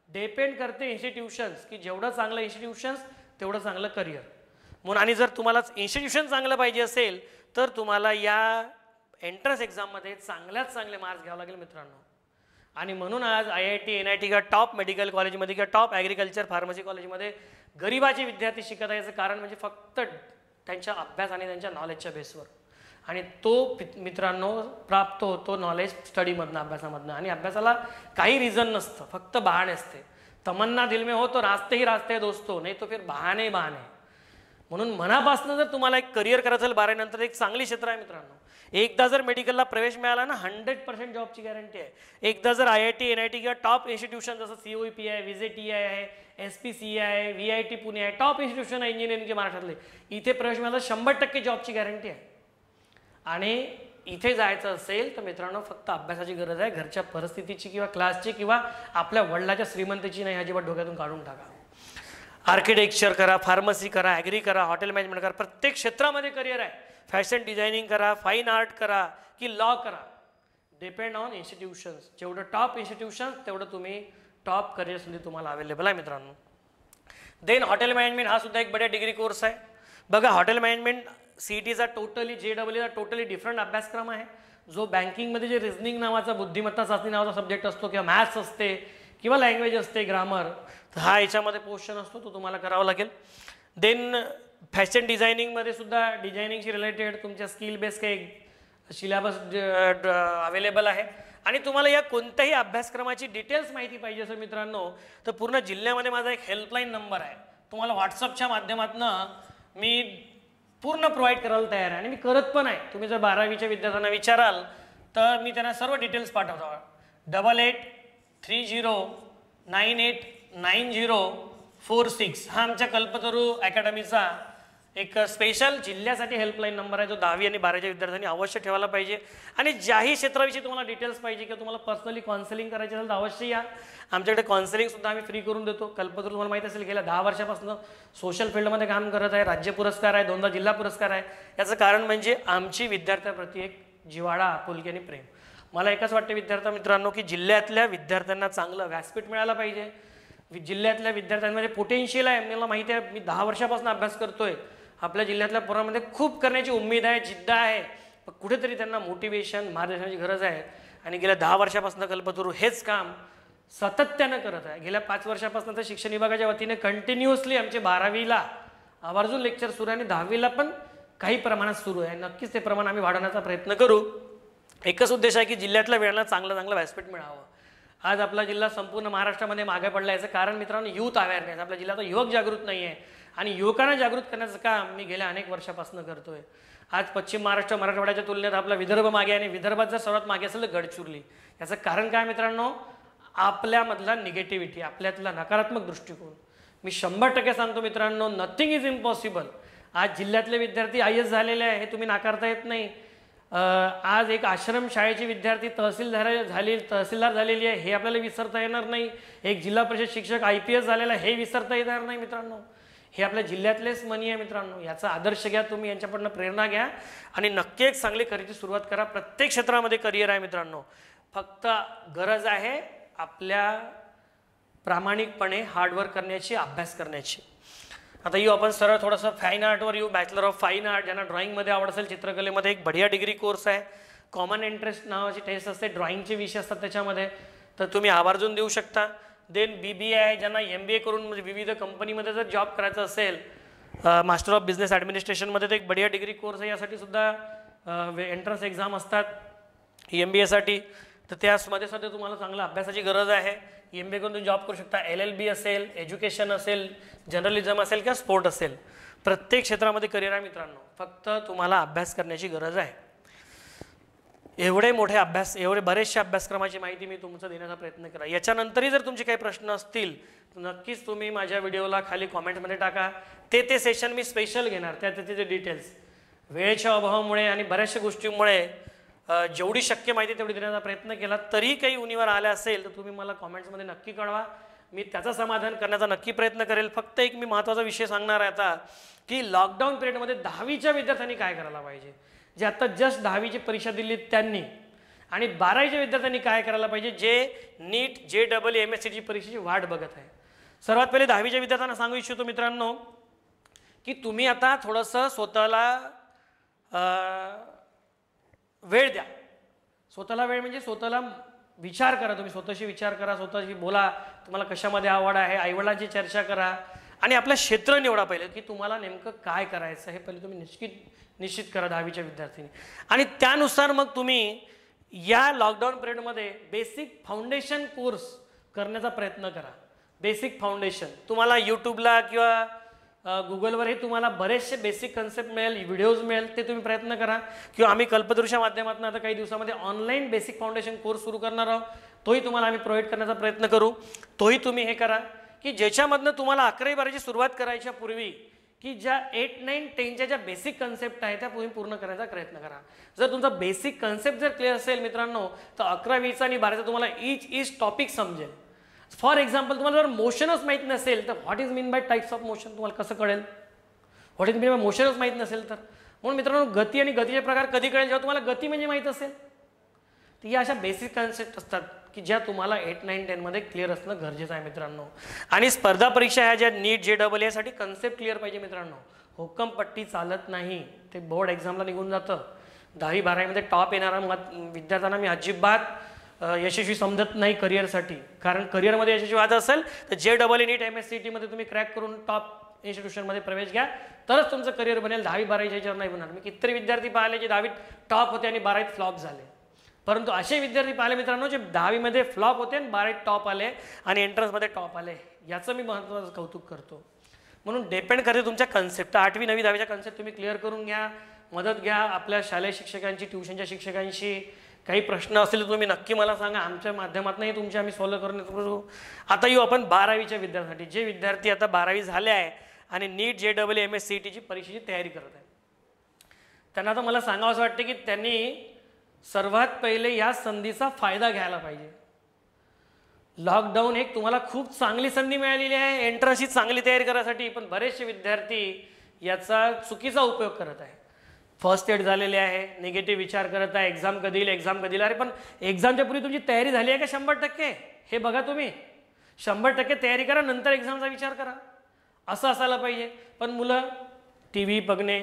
डिपेंड करते इन्स्टिट्यूशन्स, की जेवढं चांगलं इन्स्टिट्यूशन्स तेवढं चांगलं करिअर. म्हणून आणि जर तुम्हाला इन्स्टिट्यूशन चांगलं पाहिजे असेल तर तुम्हाला या एंट्रन्स एक्झाममध्ये चांगल्यात चांगले मार्क्स घ्यावे लागेल मित्रांनो. आणि म्हणून आज IIT, NIT किंवा टॉप मेडिकल कॉलेजमध्ये किंवा टॉप ॲग्रिकल्चर फार्मसी कॉलेजमध्ये गरिबाचे विद्यार्थी शिकत आहे. याचं कारण म्हणजे फक्त त्यांच्या अभ्यास आणि त्यांच्या नॉलेजच्या बेसवर. आणि तो मित्रांनो प्राप्त होतो नॉलेज स्टडीमधनं, अभ्यासामधनं. आणि अभ्यासाला काही रिझन नसतं, फक्त बहाणे असते. तमन्ना दिल में हो तो रास्ते ही रास्ते दोस्तों, नाही तो फिर बहाने बहाने. म्हणून मनापासून जर तुम्हाला एक करिअर करायचं असेल 12 नंतर, एक चांगली क्षेत्र आहे मित्रांनो. एकदा जर मेडिकलला प्रवेश मिळाला ना, 100% जॉबची गॅरंटी आहे. एकदा जर IIT, NIT किंवा टॉप इन्स्टिट्यूशन जसं COEP आहे, VJTI आहे, SPCA आहे, VIT पुणे आहे, टॉप इन्स्टिट्यूशन आहे इंजिनिअरिंगचे महाराष्ट्रातले, इथे प्रवेश मिळाला 100% जॉबची गॅरंटी आहे. आणि इथे जायचं असेल तर मित्रांनो फक्त अभ्यासाची गरज आहे, घरच्या परिस्थितीची किंवा क्लासची किंवा आपल्या वडिलाच्या श्रीमंतीची नाही, अजिबात डोक्यातून काढून टाका. आर्किटेक्चर करा, फार्मसी करा, ॲग्री करा, हॉटेल मॅनेजमेंट करा, प्रत्येक क्षेत्रामध्ये करिअर आहे. फॅशन डिझायनिंग करा, फाईन आर्ट करा की लॉ करा, डिपेंड ऑन इन्स्टिट्यूशन्स. जेवढं टॉप इन्स्टिट्यूशन्स तेवढं तुम्ही टॉप करिअर्समध्ये तुम्हाला अवेलेबल आहे मित्रांनो. देन हॉटेल मॅनेजमेंट हा सुद्धा एक बड्या डिग्री कोर्स आहे. बघा, हॉटेल मॅनेजमेंट CETचा टोटली, JEEचा टोटली डिफरंट अभ्यासक्रम आहे. जो बँकिंगमध्ये जे रिझनिंग नावाचा, बुद्धिमत्ता चाचणी नावाचा सब्जेक्ट असतो किंवा मॅथ्स असते किंवा लँग्वेज असते, ग्रामर, तर हा याच्यामध्ये पोर्शन असतो, तो तुम्हाला करावा लागेल. देन फॅशन डिझायनिंगमध्ये सुद्धा डिझायनिंगशी रिलेटेड तुमच्या स्किल बेस काही सिलेबस अवेलेबल आहे. आणि तुम्हाला या कोणत्याही अभ्यासक्रमाची डिटेल्स माहिती पाहिजे असेल मित्रांनो, तर पूर्ण जिल्ह्यामध्ये माझा एक हेल्पलाईन नंबर आहे, तुम्हाला व्हॉट्सअपच्या माध्यमातून मी पूर्ण प्रोव्हाइड करायला तयार आहे. आणि मी करत पण आहे. तुम्ही जर 12वीच्या विद्यार्थ्यांना विचाराल तर मी त्यांना सर्व डिटेल्स पाठवतो. 8830989046 हा आमच्या कल्पतरू अकॅडमीचा एक स्पेशल जिल्ह्यासाठी हेल्पलाईन नंबर आहे, जो 10वी आणि 12वीच्या विद्यार्थ्यांनी अवश्य ठेवायला पाहिजे. आणि ज्याही क्षेत्राविषयी तुम्हाला डिटेल्स पाहिजे किंवा तुम्हाला पर्सनली काउन्सिलिंग करायची असेल तर अवश्य या. आमच्याकडे काउन्सिलिंगसुद्धा आम्ही फ्री करून देतो. कल्पतरू तुम्हाला माहीत असेल गेल्या 10 वर्षापासून सोशल फील्डमध्ये काम करत आहे. राज्य पुरस्कार आहे, 2दा जिल्हा पुरस्कार आहे. याचं कारण म्हणजे आमची विद्यार्थ्याप्रती एक जिव्हाळा, आपुलकी आणि प्रेम. मला एकच वाटतं विद्यार्थी मित्रांनो की जिल्ह्यातल्या विद्यार्थ्यांना चांगलं व्यासपीठ मिळालं पाहिजे. जिल्ह्यातल्या विद्यार्थ्यांमध्ये पोटेन्शियल आहे, मला माहिती आहे. मी 10 वर्षापासून अभ्यास करतोय. आपल्या जिल्ह्यातल्या पोरांमध्ये खूप करण्याची उमेद आहे, जिद्द आहे. पण कुठेतरी त्यांना मोटिवेशन, मार्गदर्शनाची गरज आहे. आणि गेल्या 10 वर्षापासून कल्पतरू हेच काम सातत्यानं करत आहे. गेल्या 5 वर्षापासून तर शिक्षण विभागाच्या वतीने कंटिन्युअसली आमचे 12वीला आवर्जून लेक्चर सुरू आहे आणि 10वीला पण काही प्रमाणात सुरू आहे. नक्कीच ते प्रमाण आम्ही वाढवण्याचा प्रयत्न करू. एकच उद्देश आहे की जिल्ह्यातल्या वेळाला चांगलं व्यासपीठ मिळावं. आज आपला जिल्हा संपूर्ण महाराष्ट्रामध्ये मागे पडला. याचं कारण मित्रांनो यूथ अवेअरनेस. आपल्या जिल्ह्यात युवक जागृत नाही आहे आणि युवकांना जागृत करण्याचं काम मी गेल्या अनेक वर्षापासून करतोय. आज पश्चिम महाराष्ट्र मराठवाड्याच्या तुलनेत आपला विदर्भ मागे आहे आणि विदर्भात जर सर्वात मागे असेल तर गडचिरोली. याचं कारण काय मित्रांनो? आपल्यामधला निगेटिव्हिटी, आपल्यातला नकारात्मक दृष्टिकोन. मी 100% सांगतो मित्रांनो, नथिंग इज इम्पॉसिबल. आज जिल्ह्यातले विद्यार्थी IAS झालेले आहे, हे तुम्ही नाकारता येत नाही. आज एक आश्रम शाळेची विद्यार्थी तहसीलदार झालेली आहे, हे आपल्याला विसरता येणार नाही. एक जिल्हा परिषद शिक्षक IPS झालेला, हे विसरता येणार नाही मित्रांनो. हे आपल्या जिल्ह्यातलेच मनी आहे मित्रांनो. याचा आदर्श घ्या तुम्ही, यांच्याकडनं प्रेरणा घ्या आणि नक्की एक चांगली करिअरची सुरुवात करा. प्रत्येक क्षेत्रामध्ये करिअर आहे मित्रांनो. फक्त गरज आहे आपल्या प्रामाणिकपणे हार्डवर्क करण्याची, अभ्यास करण्याची. आता येऊ आपण सरळ थोडंसं फाईन आर्टवर येऊ. Bachelor of fine art. ज्यांना ड्रॉइंगमध्ये आवड असेल, चित्रकलेमध्ये एक बढिया डिग्री कोर्स आहे. कॉमन इंटरेस्ट नावाची टेस्ट असते, ड्रॉइंगचे विषय असतात त्याच्यामध्ये, तर तुम्ही आवर्जून देऊ शकता. देन BBA आहे. ज्यांना MBA करून म्हणजे विविध कंपनीमध्ये जर जॉब करायचा असेल, मास्टर ऑफ बिझनेस ॲडमिनिस्ट्रेशनमध्ये तर एक बढिया डिग्री कोर्स आहे. यासाठी सुद्धा एंट्रन्स एक्झाम असतात MBAसाठी. तर त्यामध्ये सुद्धा तुम्हाला चांगल्या अभ्यासाची गरज आहे. MBA करून तुम्ही जॉब करू शकता. LLB असेल, एज्युकेशन असेल, जर्नलिझम असेल किंवा स्पोर्ट असेल, प्रत्येक क्षेत्रामध्ये करिअर आहे मित्रांनो. फक्त तुम्हाला अभ्यास करण्याची गरज आहे. एवढे बरेचसे अभ्यासक्रमाची माहिती मी तुमचं देण्याचा प्रयत्न करा. याच्यानंतरही जर तुमचे काही प्रश्न असतील तर नक्कीच तुम्ही माझ्या व्हिडिओला खाली कॉमेंटमध्ये टाका. ते सेशन मी स्पेशल घेणार, त्याचे डिटेल्स. वेळेच्या अभावामुळे आणि बऱ्याचशा गोष्टींमुळे जेवढी शक्य माहिती तेवढी देण्याचा प्रयत्न केला. तरी काही उणीवर आल्या असेल तर तुम्ही मला कॉमेंट्समध्ये नक्की कळवा. मी त्याचं समाधान करण्याचा नक्की प्रयत्न करेल. फक्त एक मी महत्त्वाचा विषय सांगणार आहे आता, की लॉकडाऊन पिरियडमध्ये 10वीच्या विद्यार्थ्यांनी काय करायला पाहिजे. जे आता जस्ट 10वीची परीक्षा दिली त्यांनी, आणि 12वीच्या विद्यार्थ्यांनी काय करायला पाहिजे, जे नीट JEE MSCची परीक्षेची वाट बघत आहे. सर्वात पहिले 10वीच्या विद्यार्थ्यांना सांगू इच्छितो मित्रांनो, की तुम्ही आता थोडंसं स्वतःला वेळ द्या. स्वतःला वेळ म्हणजे स्वतःला विचार करा. तुम्ही स्वतःशी विचार करा, स्वतःशी बोला, तुम्हाला कशामध्ये आवड आहे, आईवडिलांची चर्चा करा आणि आपलं क्षेत्र निवडा पहिले, की तुम्हाला नेमकं काय करायचं हे पहिले तुम्ही निश्चित करा 10वीच्या विद्यार्थ्यांनी. आणि त्यानुसार मग तुम्ही या लॉकडाऊन पिरियडमध्ये बेसिक फाउंडेशन कोर्स करण्याचा प्रयत्न करा. बेसिक फाउंडेशन तुम्हाला यूट्यूबला किंवा गुगलवरही तुम्हाला बरेचसे बेसिक कन्सेप्ट मिळेल, व्हिडिओज मिळेल, ते तुम्ही प्रयत्न करा. किंवा आम्ही कल्पतरूच्या माध्यमातून आता काही दिवसामध्ये ऑनलाईन बेसिक फाउंडेशन कोर्स सुरू करणार आहोत. तोही तुम्हाला आम्ही प्रोव्हाइड करण्याचा प्रयत्न करू. तोही तुम्ही हे करा, की ज्याच्यामधनं तुम्हाला 11वी 12वीची सुरुवात करायच्या पूर्वी की ज्या 8, 9, 10च्या ज्या बेसिक कन्सेप्ट आहेत त्या तुम्ही पूर्ण करायचा प्रयत्न करा. जर तुमचा बेसिक कन्सेप्ट जर क्लिअर असेल मित्रांनो, तर 11वीचा आणि 12वीचा तुम्हाला इच टॉपिक समजेल. फॉर एक्झाम्पल, तुम्हाला जर मोशनच माहीत नसेल तर what is mean by types of motion तुम्हाला कसं कळेल. व्हॉट इज मीन बाय मोशनच माहीत नसेल तर. म्हणून मित्रांनो, गती आणि गतीचे प्रकार कधी कळेल, जेव्हा तुम्हाला गती म्हणजे माहीत असेल. तर या अशा बेसिक कन्सेप्ट असतात की ज्या तुम्हाला 8, 9, 10मध्ये क्लिअर असणं गरजेचं आहे मित्रांनो. आणि स्पर्धा परीक्षा ह्या ज्या नीट JEE साठी कन्सेप्ट क्लिअर पाहिजे मित्रांनो. हुक्कमपट्टी चालत नाही, ते बोर्ड एक्झामला निघून जातं. 10वी 12वीमध्ये टॉप येणारा विद्यार्थ्यांना मी अजिबात यशस्वी समजत नाही करिअरसाठी. कारण करिअरमध्ये यशस्वी व्हायचं असेल तर JEE नीट MSCTमध्ये तुम्ही क्रॅक करून टॉप इन्स्टिट्यूशनमध्ये प्रवेश घ्या, तरच तुमचं करिअर बनेल. 10वी 12वीच्या याच्यावर नाही बनणार. मी कितीतरी विद्यार्थी पाहिले जे 10वीत टॉप होते आणि 12वीत फ्लॉप झाले. परंतु असे विद्यार्थी पाहिले मित्रांनो जे 10वीमध्ये फ्लॉप होते आणि 12वीत टॉप आले आणि एंट्रन्समध्ये टॉप आले. याचं मी महत्त्वाचं कौतुक करतो. म्हणून डिपेंड करते तुमच्या कन्सेप्ट. 8वी 9वी 10वीच्या कन्सेप्ट तुम्ही क्लिअर करून घ्या. मदत घ्या आपल्या शालेय शिक्षकांची, ट्युशनच्या शिक्षकांशी. काही प्रश्न असतील तर तुम्ही नक्की मला सांगा. आमच्या माध्यमातूनही तुमचे आम्ही सॉल्व्ह करण्यात करू. आता येऊ आपण 12वीच्या विद्यार्थ्यांसाठी. जे विद्यार्थी आता 12वी झाले आहे आणि नीट JEE MSCTची परीक्षेची तयारी करत आहे, त्यांना आता मला सांगावं असं वाटतं की त्यांनी सर्वात पहिले या संधीचा फायदा घ्यायला पाहिजे. लॉकडाऊन एक तुम्हाला खूप चांगली संधी मिळालेली आहे एंट्रन्सची चांगली तयारी करण्यासाठी. पण बरेचसे विद्यार्थी याचा चुकीचा उपयोग करत आहे. फर्स्ट एड झालेले आहे, निगेटिव्ह विचार करत आहे, एक्झाम कधी येईल, एक्झाम कधी येईल. अरे पण एक्झामच्या पूर्वी तुमची तयारी झाली आहे का 100%? हे बघा तुम्ही. 100% तयारी करा, नंतर एक्झामचा विचार करा, असं असायला पाहिजे. पण मुलं TV बघणे,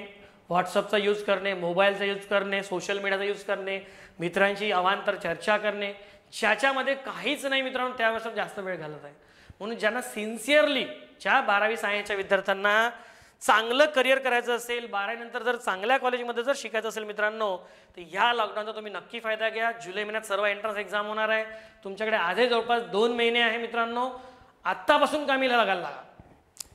व्हॉट्सअपचा यूज करणे, मोबाईलचा यूज करणे, सोशल मीडियाचा यूज करणे, मित्रांची अवांतर चर्चा करणे, ज्याच्यामध्ये काहीच नाही मित्रांनो, त्यावर जास्त वेळ घालत आहे. म्हणून ज्यांना सिन्सिअरली, ज्या 12वी सायन्सच्या विद्यार्थ्यांना चांगलं करिअर करायचं असेल, 12वीनंतर जर चांगल्या कॉलेजमध्ये जर शिकायचं असेल मित्रांनो, तर ह्या लॉकडाऊनचा तुम्ही नक्की फायदा घ्या. जुलै महिन्यात सर्व एंट्रन्स एक्झाम होणार आहे. तुमच्याकडे आजही जवळपास 2 महिने आहे मित्रांनो. आत्तापासून कामी लागायला लागा.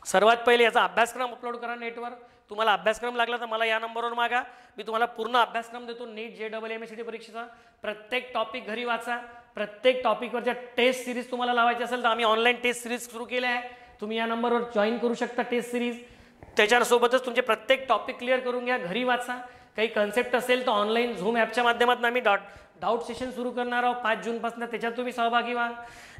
सर्वात पहिले याचा अभ्यासक्रम अपलोड करा नेटवर. तुम्हाला अभ्यासक्रम लागला तर मला या नंबरवर मागा, मी तुम्हाला पूर्ण अभ्यासक्रम देतो. नीट JEE परीक्षेचा प्रत्येक टॉपिक घरी वाचा. प्रत्येक टॉपिकवरच्या टेस्ट सिरीज तुम्हाला लावायची असेल तर आम्ही ऑनलाईन टेस्ट सिरीज सुरू केल्या आहे. तुम्ही या नंबरवर जॉईन करू शकता टेस्ट सिरीज. त्याच्यासोबतच तुमचे प्रत्येक टॉपिक क्लिअर करून घ्या, घरी वाचा. काही कन्सेप्ट असेल तर ऑनलाईन झूम ॲपच्या माध्यमातून आम्ही डाऊट सेशन सुरू करणार आहोत 5 जूनपासून. त्याच्यात तुम्ही सहभागी व्हा,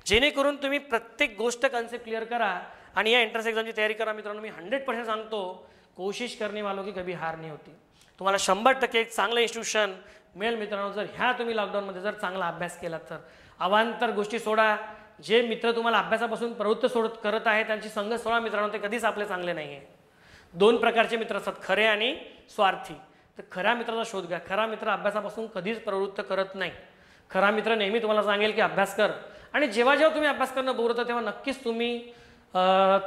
जेणेकरून तुम्ही प्रत्येक गोष्ट कन्सेप्ट क्लिअर करा आणि या एंट्रन्स एक्झामची तयारी करा. मित्रांनो मी 100% सांगतो, कोशिश करणे वालों की कभी हार नहीं होती. तुम्हाला 100% एक चांगलं इन्स्टिट्यूशन मिळेल मित्रांनो, जर ह्या तुम्ही लॉकडाऊनमध्ये जर चांगला अभ्यास केलात तर. अवांतर गोष्टी सोडा. जे मित्र तुम्हाला अभ्यासापासून प्रवृत्त करत आहे त्यांची संगत सोडा मित्रांनो, ते कधीच आपले चांगले नाही आहे. 2 प्रकारचे मित्र असतात, खरे आणि स्वार्थी. तर खऱ्या मित्राचा शोध घ्या. खरा मित्र अभ्यासापासून कधीच प्रवृत्त करत नाही. खरा मित्र नेहमी तुम्हाला सांगेल की अभ्यास कर. आणि जेव्हा जेव्हा तुम्ही अभ्यास करणं बोर होतं तेव्हा नक्कीच तुम्ही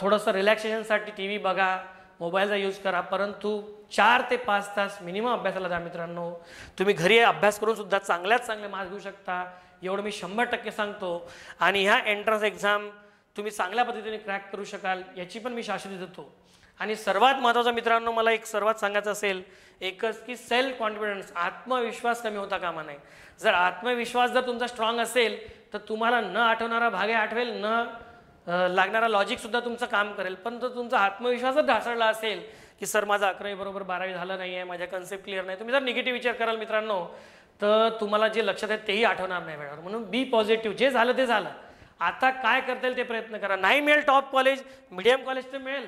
थोडंसं रिलॅक्सेशनसाठी TV बघा, मोबाईलचा यूज करा, परंतु 4 ते 5 तास मिनिमम अभ्यासाला द्या मित्रांनो. तुम्ही घरी अभ्यास करून सुद्धा चांगल्यात चांगले मार्क्स घेऊ शकता, एवढं मी 100% सांगतो. आणि ह्या एंट्रन्स एक्झाम तुम्ही चांगल्या पद्धतीने क्रॅक करू शकाल याची पण मी शाश्वती देतो. आणि सर्वात महत्त्वाचं मित्रांनो मला एक सर्वात सांगायचं असेल एकच की सेल्फ कॉन्फिडन्स, आत्मविश्वास कमी होता कामा नये. जर आत्मविश्वास जर तुमचा स्ट्रॉंग असेल तर तुम्हाला न आठवणारा भागे आठवेल, न लागणारा लॉजिकसुद्धा तुमचं काम करेल. पण जर तुमचा आत्मविश्वासच ढासळला असेल की सर माझं 11वी बरोबर 12वी झालं नाही आहे, माझ्या कन्सेप्ट क्लिअर नाही, तुम्ही जर निगेटिव्ह विचार कराल मित्रांनो तर तुम्हाला जे लक्षात आहे तेही आठवणार नाही वेळेवर. म्हणून बी पॉझिटिव्ह. जे झालं ते झालं. आता काय करता येईल ते प्रयत्न करा. नाही मिळेल टॉप कॉलेज, मिडियम कॉलेज तर मिळेल.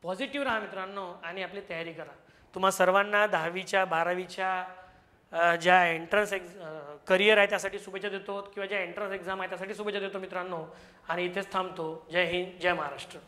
पॉझिटिव्ह राहा मित्रांनो आणि आपली तयारी करा. तुम्हा सर्वांना 10वीच्या 12वीच्या ज्या एंट्रन्स करिअर आहे त्यासाठी शुभेच्छा देतो, किंवा ज्या एंट्रन्स एक्झाम आहे त्यासाठी शुभेच्छा देतो मित्रांनो. आणि इथेच थांबतो. जय हिंद, जय महाराष्ट्र.